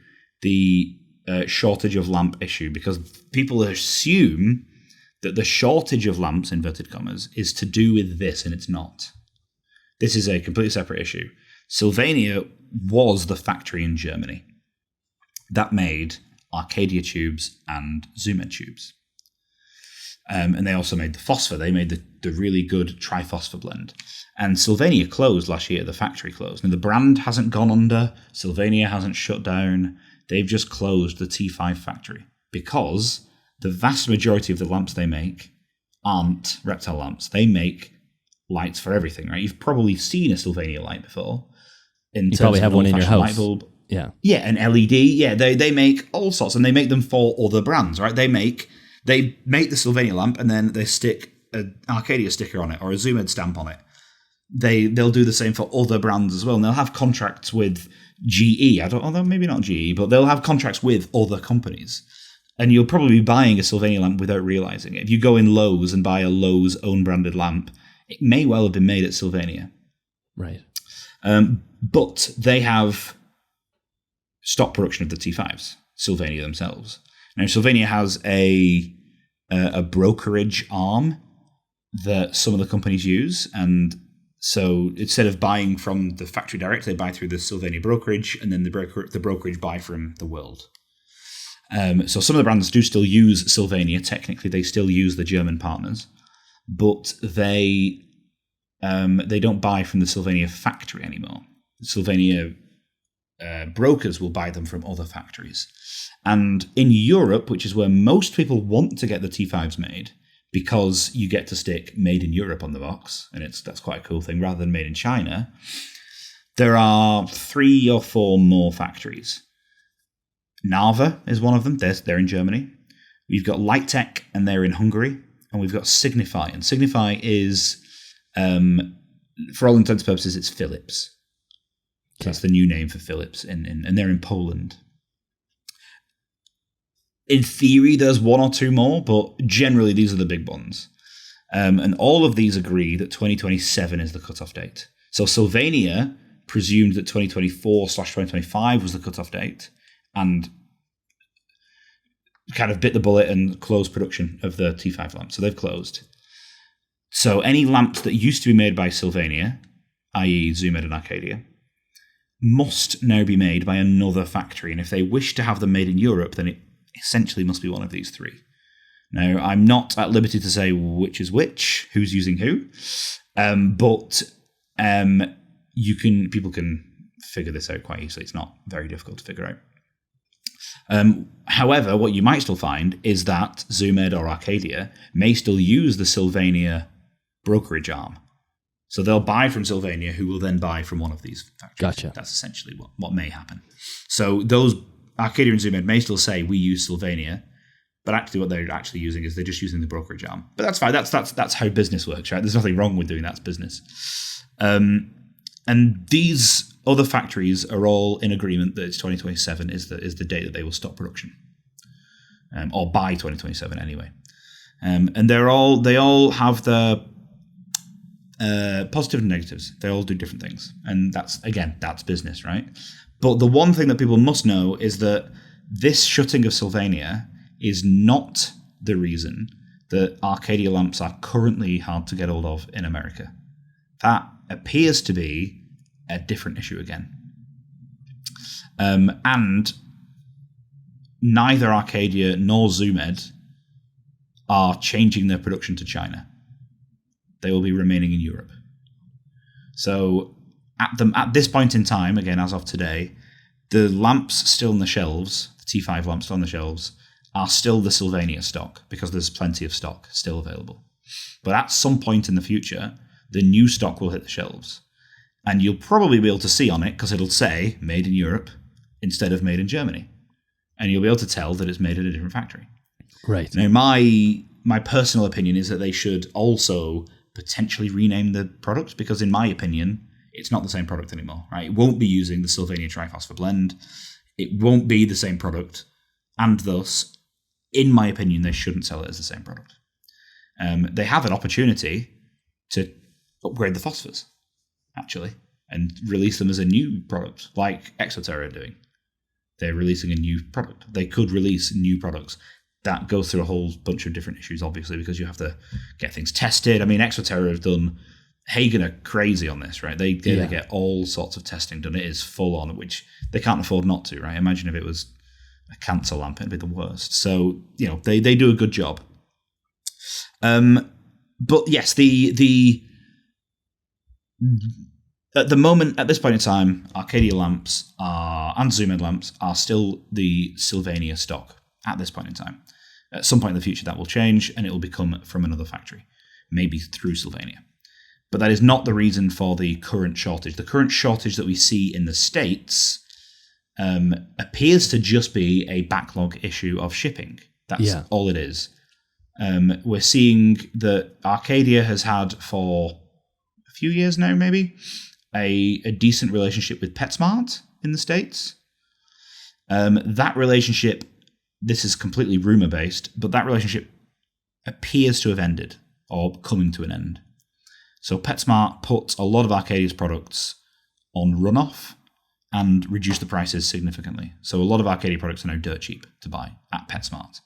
the shortage of lamp issue, because people assume that the shortage of lamps, inverted commas, is to do with this, and it's not. This is a completely separate issue. Sylvania was the factory in Germany that made Arcadia tubes and Zoom-Ed tubes. And they also made the phosphor. They made the really good triphosphor blend. And Sylvania closed last year. The factory closed. Now, the brand hasn't gone under. Sylvania hasn't shut down. They've just closed the T5 factory because the vast majority of the lamps they make aren't Reptile lamps. They make lights for everything, right? You've probably seen a Sylvania light before. You probably have one in your house. Light bulb. Yeah. Yeah, an LED. Yeah, they make all sorts, and they make them for other brands, right? They make the Sylvania lamp, and then they stick an Arcadia sticker on it or a Zoomed stamp on it. They'll do the same for other brands as well, and they'll have contracts with GE. Although maybe not GE, but they'll have contracts with other companies. And you'll probably be buying a Sylvania lamp without realizing it. If you go in Lowe's and buy a Lowe's own branded lamp, it may well have been made at Sylvania. Right. But they have stock production of the T5s, Sylvania themselves. Now, Sylvania has a brokerage arm that some of the companies use, and so instead of buying from the factory directly, they buy through the Sylvania brokerage, and then the brokerage buy from the world. So some of the brands do still use Sylvania. Technically, they still use the German partners, but they don't buy from the Sylvania factory anymore. Sylvania brokers will buy them from other factories. And in Europe, which is where most people want to get the T5s made, because you get to stick Made in Europe on the box, and that's quite a cool thing, rather than Made in China, there are 3 or 4 more factories. Narva is one of them. They're in Germany. We've got Lighttech, and they're in Hungary. And we've got Signify. And Signify is, for all intents and purposes, it's Philips. Okay. That's the new name for Philips, and they're in Poland. In theory, there's 1 or 2 more, but generally these are the big ones. And all of these agree that 2027 is the cutoff date. So Sylvania presumed that 2024/2025 was the cutoff date, and kind of bit the bullet and closed production of the T5 lamp. So they've closed. So any lamps that used to be made by Sylvania, i.e. Zoomed and Arcadia, must now be made by another factory. And if they wish to have them made in Europe, then it essentially must be one of these 3. Now, I'm not at liberty to say which is which, who's using who, but people can figure this out quite easily. It's not very difficult to figure out. However, what you might still find is that Zoomed or Arcadia may still use the Sylvania brokerage arm. So they'll buy from Sylvania, who will then buy from one of these factories. Gotcha. That's essentially what may happen. So those Arcadia and Zoomed may still say we use Sylvania, but actually what they're actually using is they're just using the brokerage arm. But that's fine. That's how business works, right? There's nothing wrong with doing that. It's business. And these other factories are all in agreement that it's 2027 is the date that they will stop production, or by 2027 anyway. And they all have the positive and negatives. They all do different things, and that's business, right? But the one thing that people must know is that this shutting of Sylvania is not the reason that Arcadia lamps are currently hard to get hold of in America. That appears to be a different issue again. And neither Arcadia nor Zoomed are changing their production to China. They will be remaining in Europe. So at this point in time, again, as of today, the lamps still on the shelves, the T5 lamps still on the shelves, are still the Sylvania stock, because there's plenty of stock still available. But at some point in the future, the new stock will hit the shelves. And you'll probably be able to see on it, because it'll say made in Europe instead of made in Germany. And you'll be able to tell that it's made at a different factory. Right. Now, my personal opinion is that they should also potentially rename the product, because in my opinion, it's not the same product anymore, right? It won't be using the Sylvania Triphosphor blend. It won't be the same product. And thus, in my opinion, they shouldn't sell it as the same product. They have an opportunity to upgrade the phosphors, actually, and release them as a new product, like Exo Terra are doing. They're releasing a new product. They could release new products. That goes through a whole bunch of different issues, obviously, because you have to get things tested. I mean, Exo Terra have done... Hagen are crazy on this, right? They get all sorts of testing done. It is full on, which they can't afford not to, right? Imagine if it was a cancer lamp, it'd be the worst. So, they do a good job. But yes, at the moment, at this point in time, Arcadia lamps and Zoomed lamps are still the Sylvania stock at this point in time. At some point in the future, that will change, and it will become from another factory, maybe through Sylvania. But that is not the reason for the current shortage. The current shortage that we see in the States appears to just be a backlog issue of shipping. That's all it is. We're seeing that Arcadia has had for a few years now, maybe, a decent relationship with PetSmart in the States. That relationship, this is completely rumor-based, but that relationship appears to have ended or coming to an end. So PetSmart puts a lot of Arcadia's products on runoff and reduced the prices significantly. So a lot of Arcadia products are now dirt cheap to buy at PetSmart.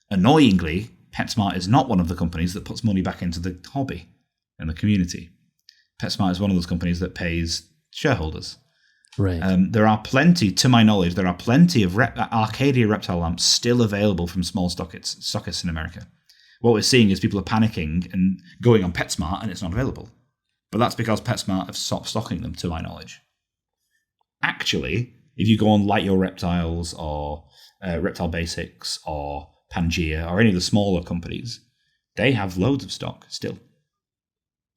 Annoyingly, PetSmart is not one of the companies that puts money back into the hobby and the community. PetSmart is one of those companies that pays shareholders. Right. There are plenty, to my knowledge, there are plenty of Arcadia reptile lamps still available from small stockists in America. What we're seeing is people are panicking and going on PetSmart and it's not available. But that's because PetSmart have stopped stocking them, to my knowledge. Actually, if you go on Light Your Reptiles or Reptile Basics or Pangea or any of the smaller companies, they have loads of stock still.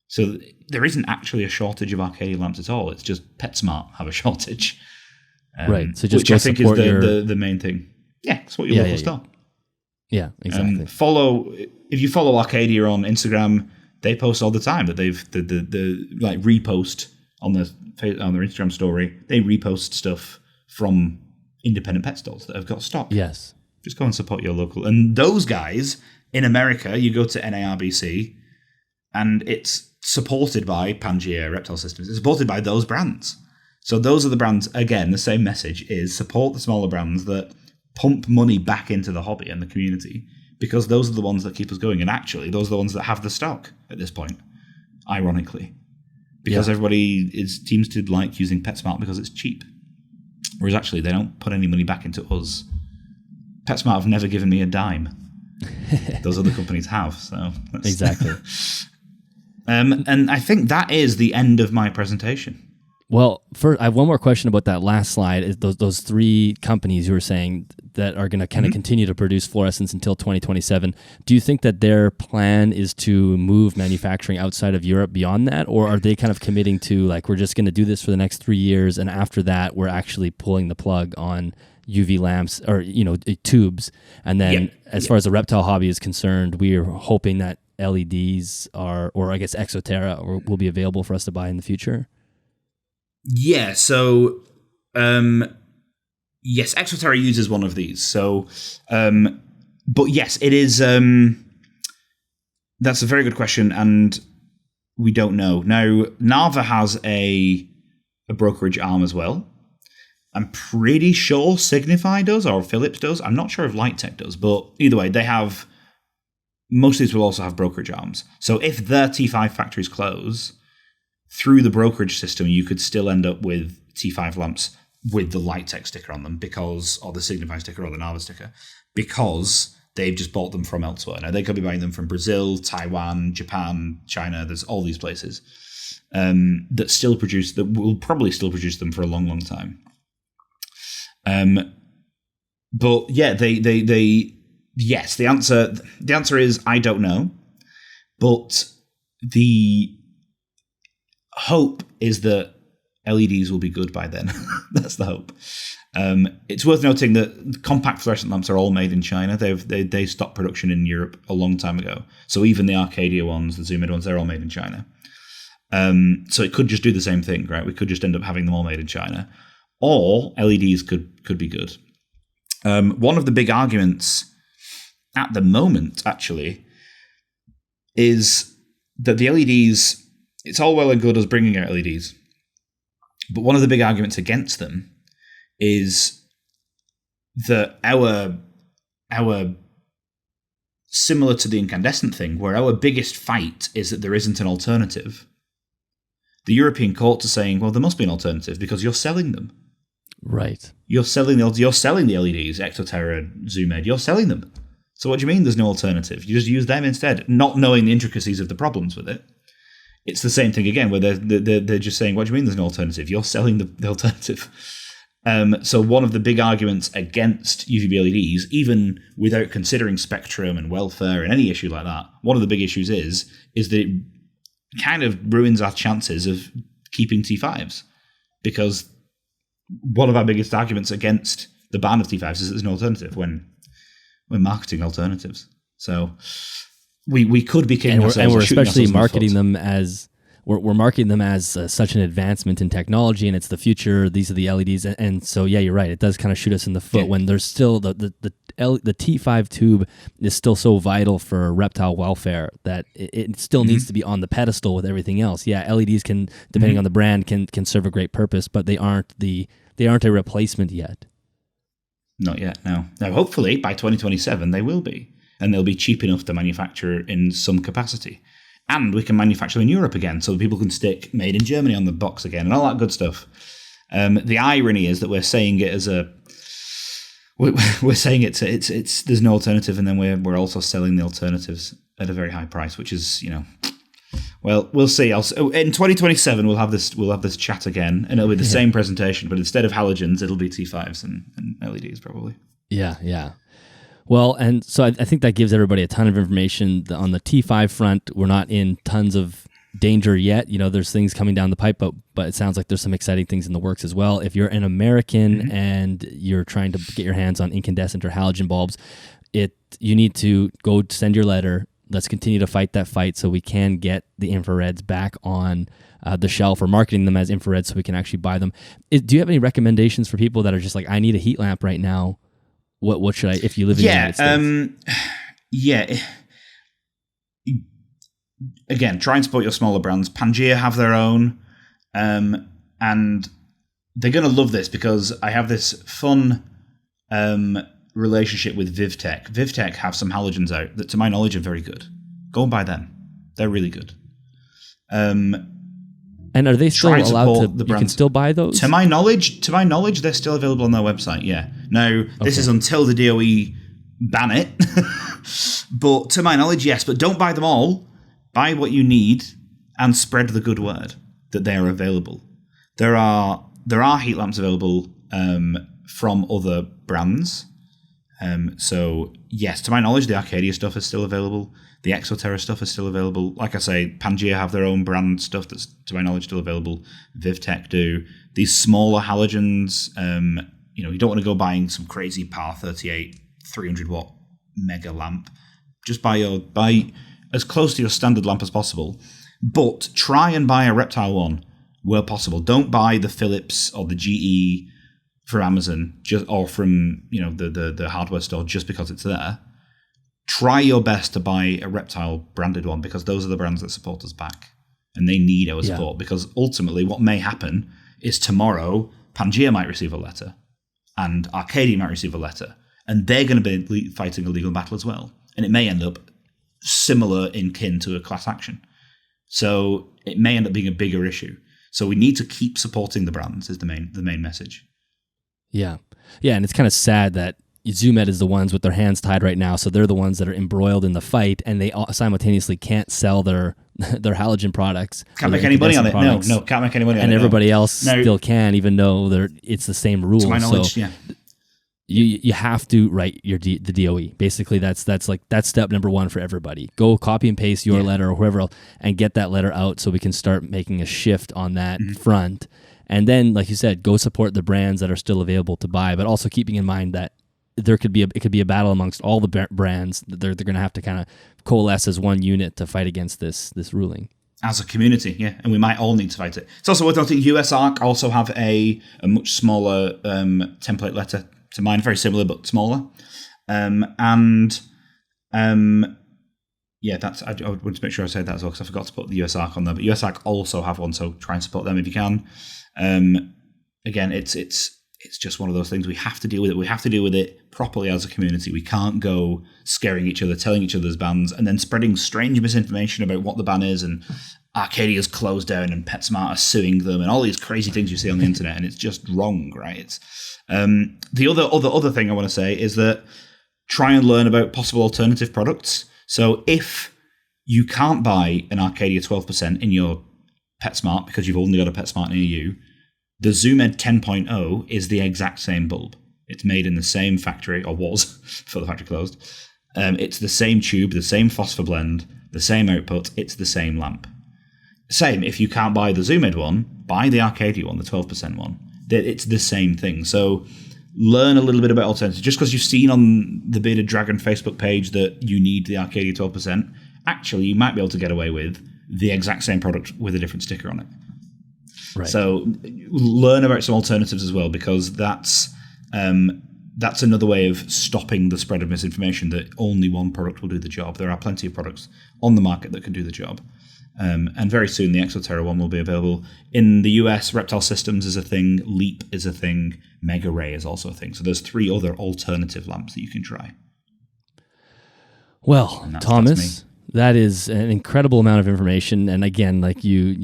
So there isn't actually a shortage of Arcadia lamps at all. It's just PetSmart have a shortage. Right. So just which I think is the main thing. Yeah, it's what your local store. Yeah, exactly. If you follow Arcadia on Instagram, they post all the time that they've the like repost on their Instagram story. They repost stuff from independent pet stores that have got stock. Yes. Just go and support your local. And those guys in America, you go to NARBC, and it's supported by Pangea Reptile Systems. It's supported by those brands. So those are the brands, again, the same message is support the smaller brands that pump money back into the hobby and the community, because those are the ones that keep us going. And actually, those are the ones that have the stock at this point, ironically. Because everybody seems to like using PetSmart because it's cheap. Whereas actually, they don't put any money back into us. PetSmart have never given me a dime. Those other companies have. So exactly. And I think that is the end of my presentation. Well, first, I have one more question about that last slide. Is those three companies you were saying that are going to kind of continue to produce fluorescents until 2027. Do you think that their plan is to move manufacturing outside of Europe beyond that? Or are they kind of committing to, like, we're just going to do this for the next 3 years, and after that, we're actually pulling the plug on UV lamps or, tubes? And then as far as the reptile hobby is concerned, we are hoping that LEDs or I guess Exo Terra will be available for us to buy in the future? Yeah, so yes, Exo Terra uses one of these. So, but yes, it is. That's a very good question, and we don't know. Now, Narva has a brokerage arm as well. I'm pretty sure Signify does, or Philips does. I'm not sure if Lighttech does, but either way, they have. Most of these will also have brokerage arms. So if their T5 factories close, through the brokerage system, you could still end up with T5 lamps with the Lighttech sticker on them, or the Signify sticker or the Narva sticker, because they've just bought them from elsewhere. Now, they could be buying them from Brazil, Taiwan, Japan, China. There's all these places that will probably still produce them for a long, long time. But yeah, yes, the answer is I don't know, but the hope is that LEDs will be good by then. That's the hope. It's worth noting that compact fluorescent lamps are all made in China. They stopped production in Europe a long time ago. So even the Arcadia ones, the Zoomed ones, they're all made in China. So it could just do the same thing, right? We could just end up having them all made in China. Or LEDs could be good. One of the big arguments at the moment, actually, is that the LEDs, it's all well and good us bringing out LEDs, but one of the big arguments against them is that our similar to the incandescent thing, where our biggest fight is that there isn't an alternative. The European courts are saying, well, there must be an alternative because you're selling them. Right. You're selling the LEDs, Exo Terra, Zoomed, you're selling them. So what do you mean there's no alternative? You just use them instead, not knowing the intricacies of the problems with it. It's the same thing again, where they're just saying, what do you mean there's no alternative? You're selling the alternative. So one of the big arguments against UVB LEDs, even without considering spectrum and welfare and any issue like that, one of the big issues is that it kind of ruins our chances of keeping T5s, because one of our biggest arguments against the ban of T5s is there's no alternative when we're marketing alternatives. So we could be kidding ourselves, and we're especially marketing them as we're marketing them as such an advancement in technology, and it's the future. These are the LEDs, and so yeah, you're right. It does kind of shoot us in the foot when there's still the T5 tube is still so vital for reptile welfare that it still needs to be on the pedestal with everything else. Yeah, LEDs can, depending on the brand, can serve a great purpose, but they aren't a replacement yet. Not yet. No. Now, hopefully by 2027 they will be, and they'll be cheap enough to manufacture in some capacity. And we can manufacture in Europe again, so people can stick "Made in Germany" on the box again, and all that good stuff. The irony is that we're saying it as we're saying it's there's no alternative, and then we're also selling the alternatives at a very high price, which is, well, we'll see. In 2027 we'll have this chat again, and it'll be the same presentation, but instead of halogens, it'll be T5s and LEDs probably. Yeah. Well, and so I think that gives everybody a ton of information. On the T5 front, we're not in tons of danger yet. There's things coming down the pipe, but it sounds like there's some exciting things in the works as well. If you're an American and you're trying to get your hands on incandescent or halogen bulbs, you need to go send your letter. Let's continue to fight that fight so we can get the infrareds back on the shelf, or marketing them as infrared so we can actually buy them. Do you have any recommendations for people that are just like, I need a heat lamp right now? What should I, if you live in the United States? Again, try and support your smaller brands. Pangea have their own, and they're going to love this because I have this fun relationship with VivTech. VivTech have some halogens out that, to my knowledge, are very good. Go and buy them; they're really good. And are they still allowed to? You can still buy those. To my knowledge, they're still available on their website. Yeah. Now, this is until the DOE ban it, but to my knowledge, yes. But don't buy them all. Buy what you need and spread the good word that they are available. There are heat lamps available from other brands. So yes, to my knowledge, the Arcadia stuff is still available. The Exo Terra stuff is still available. Like I say, Pangea have their own brand stuff that's, to my knowledge, still available. VivTech do. These smaller halogens, you don't want to go buying some crazy Power 38 300 watt mega lamp. Just buy as close to your standard lamp as possible, but try and buy a Reptile one where possible. Don't buy the Philips or the GE from Amazon or from the hardware store just because it's there. Try your best to buy a Reptile branded one, because those are the brands that support us back, and they need our support, because ultimately what may happen is tomorrow Pangea might receive a letter and Arcadia might receive a letter, and they're going to be fighting a legal battle as well, and it may end up similar in kin to a class action. So it may end up being a bigger issue. So we need to keep supporting the brands is the main message. Yeah, and it's kind of sad that Zoomed is the ones with their hands tied right now, so they're the ones that are embroiled in the fight, and they simultaneously can't sell their halogen products. Can't make any money on it. No, can't make any money on it. And everybody else still can, even though it's the same rules. To my knowledge, yeah. You have to write the DOE. Basically, that's step number one for everybody. Go copy and paste your letter or whoever else and get that letter out so we can start making a shift on that front. And then, like you said, go support the brands that are still available to buy, but also keeping in mind that it could be a battle amongst all the brands. They're going to have to kind of coalesce as one unit to fight against this ruling. As a community, yeah, and we might all need to fight it. It's also worth noting US ARC also have a much smaller template letter to mine, very similar but smaller. That's I wanted to make sure I said that as well, because I forgot to put the US ARC on there. But US ARC also have one, so try and support them if you can. Again, it's just one of those things. We have to deal with it. We have to deal with it properly as a community. We can't go scaring each other, telling each other's bans, and then spreading strange misinformation about what the ban is, and Arcadia's closed down and PetSmart are suing them, and all these crazy things you see on the internet, and it's just wrong, right? It's the other thing I want to say is that try and learn about possible alternative products. So if you can't buy an Arcadia 12% in your PetSmart because you've only got a PetSmart near you, the Zoomed 10.0 is the exact same bulb. It's made in the same factory, or was before the factory closed. It's the same tube, the same phosphor blend, the same output. It's the same lamp. Same, if you can't buy the Zoomed one, buy the Arcadia one, the 12% one. it's the same thing. So learn a little bit about alternatives. Just because you've seen on the Bearded Dragon Facebook page that you need the Arcadia 12%, actually you might be able to get away with the exact same product with a different sticker on it. Right. So learn about some alternatives as well, because that's another way of stopping the spread of misinformation that only one product will do the job. There are plenty of products on the market that can do the job. And very soon the Exo Terra one will be available. In the US, Reptile Systems is a thing, Leap is a thing, Mega Ray is also a thing. So there's 3 other alternative lamps that you can try. Well, Thomas, that is an incredible amount of information. And again, like you're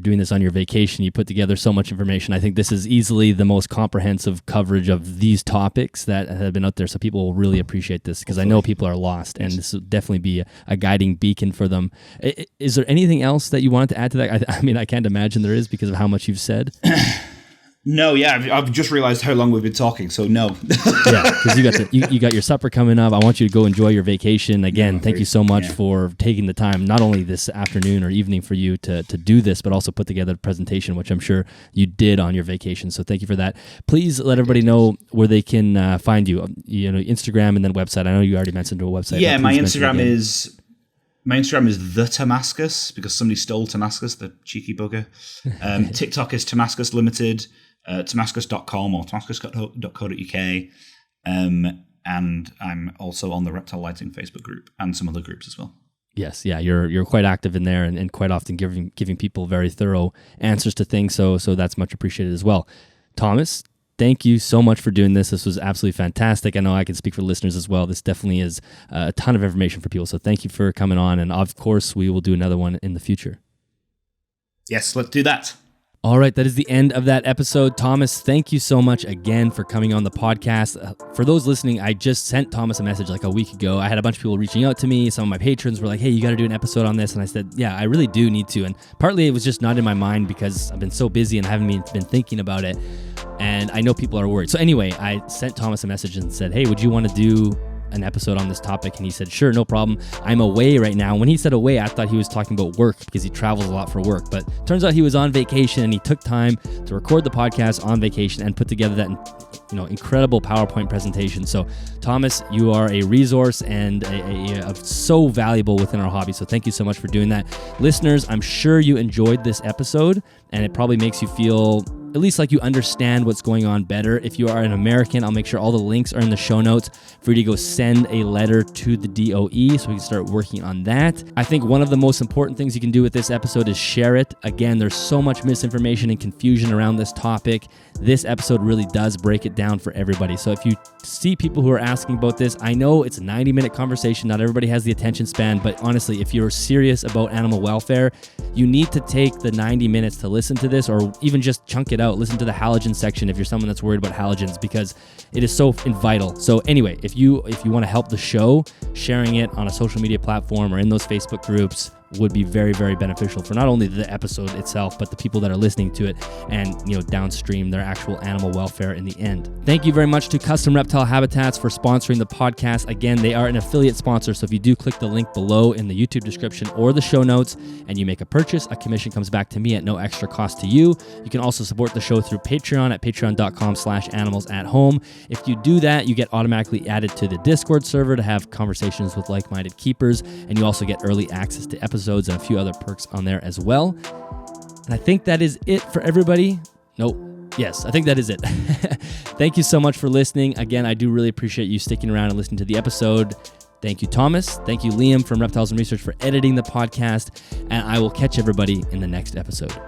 doing this on your vacation, you put together so much information. I think this is easily the most comprehensive coverage of these topics that have been out there. So people will really appreciate this, because I know people are lost, and this will definitely be a guiding beacon for them. Is there anything else that you wanted to add to that? I mean, I can't imagine there is, because of how much you've said. No, yeah, I've just realized how long we've been talking, so no. Yeah, because you got your supper coming up. I want you to go enjoy your vacation. Again, thank you so much for taking the time, not only this afternoon or evening for you to do this, but also put together a presentation, which I'm sure you did on your vacation. So thank you for that. Please let everybody know where they can find you. Instagram and then website. I know you already mentioned a website. Yeah, my Instagram is the Tomaskas, because somebody stole Tomaskas, the cheeky bugger. TikTok is Tomaskas Ltd. Tomaskas.com or tomaskas.co.uk, and I'm also on the Reptile Lighting Facebook group and some other groups as well. Yes, yeah, you're quite active in there, and quite often giving people very thorough answers to things, so that's much appreciated as well. Thomas, thank you so much for doing this. This was absolutely fantastic. I know I can speak for listeners as well. This definitely is a ton of information for people, so thank you for coming on, and of course we will do another one in the future. Yes, let's do that. All right, that is the end of that episode. Thomas, thank you so much again for coming on the podcast. For those listening, I just sent Thomas a message like a week ago. I had a bunch of people reaching out to me. Some of my patrons were like, hey, you got to do an episode on this. And I said, yeah, I really do need to. And partly it was just not in my mind because I've been so busy and haven't been thinking about it. And I know people are worried. So anyway, I sent Thomas a message and said, hey, would you want to do an episode on this topic? And he said, sure, no problem. I'm away right now. When he said away, I thought he was talking about work, because he travels a lot for work, but turns out he was on vacation, and he took time to record the podcast on vacation and put together that incredible PowerPoint presentation. So Thomas, you are a resource and so valuable within our hobby. So thank you so much for doing that. Listeners, I'm sure you enjoyed this episode, and it probably makes you feel at least like you understand what's going on better. If you are an American, I'll make sure all the links are in the show notes for you to go send a letter to the DOE so we can start working on that. I think one of the most important things you can do with this episode is share it. Again, there's so much misinformation and confusion around this topic. This episode really does break it down for everybody. So if you see people who are asking about this, I know it's a 90-minute conversation. Not everybody has the attention span, but honestly, if you're serious about animal welfare, you need to take the 90 minutes to listen to this, or even just chunk it out. Listen to the halogen section if you're someone that's worried about halogens, because it is so vital. So anyway, if you want to help the show, sharing it on a social media platform or in those Facebook groups would be very, very beneficial for not only the episode itself, but the people that are listening to it, and downstream their actual animal welfare in the end. Thank you very much to Custom Reptile Habitats for sponsoring the podcast. Again, they are an affiliate sponsor, so if you do click the link below in the YouTube description or the show notes and you make a purchase, a commission comes back to me at no extra cost to you. You can also support the show through Patreon at patreon.com/animalsathome. If you do that, you get automatically added to the Discord server to have conversations with like-minded keepers, and you also get early access to episodes and a few other perks on there as well. And I think that is it for everybody. Yes, I think that is it. Thank you so much for listening. Again, I do really appreciate you sticking around and listening to the episode. Thank you, Thomas. Thank you, Liam from Reptiles and Research, for editing the podcast. And I will catch everybody in the next episode.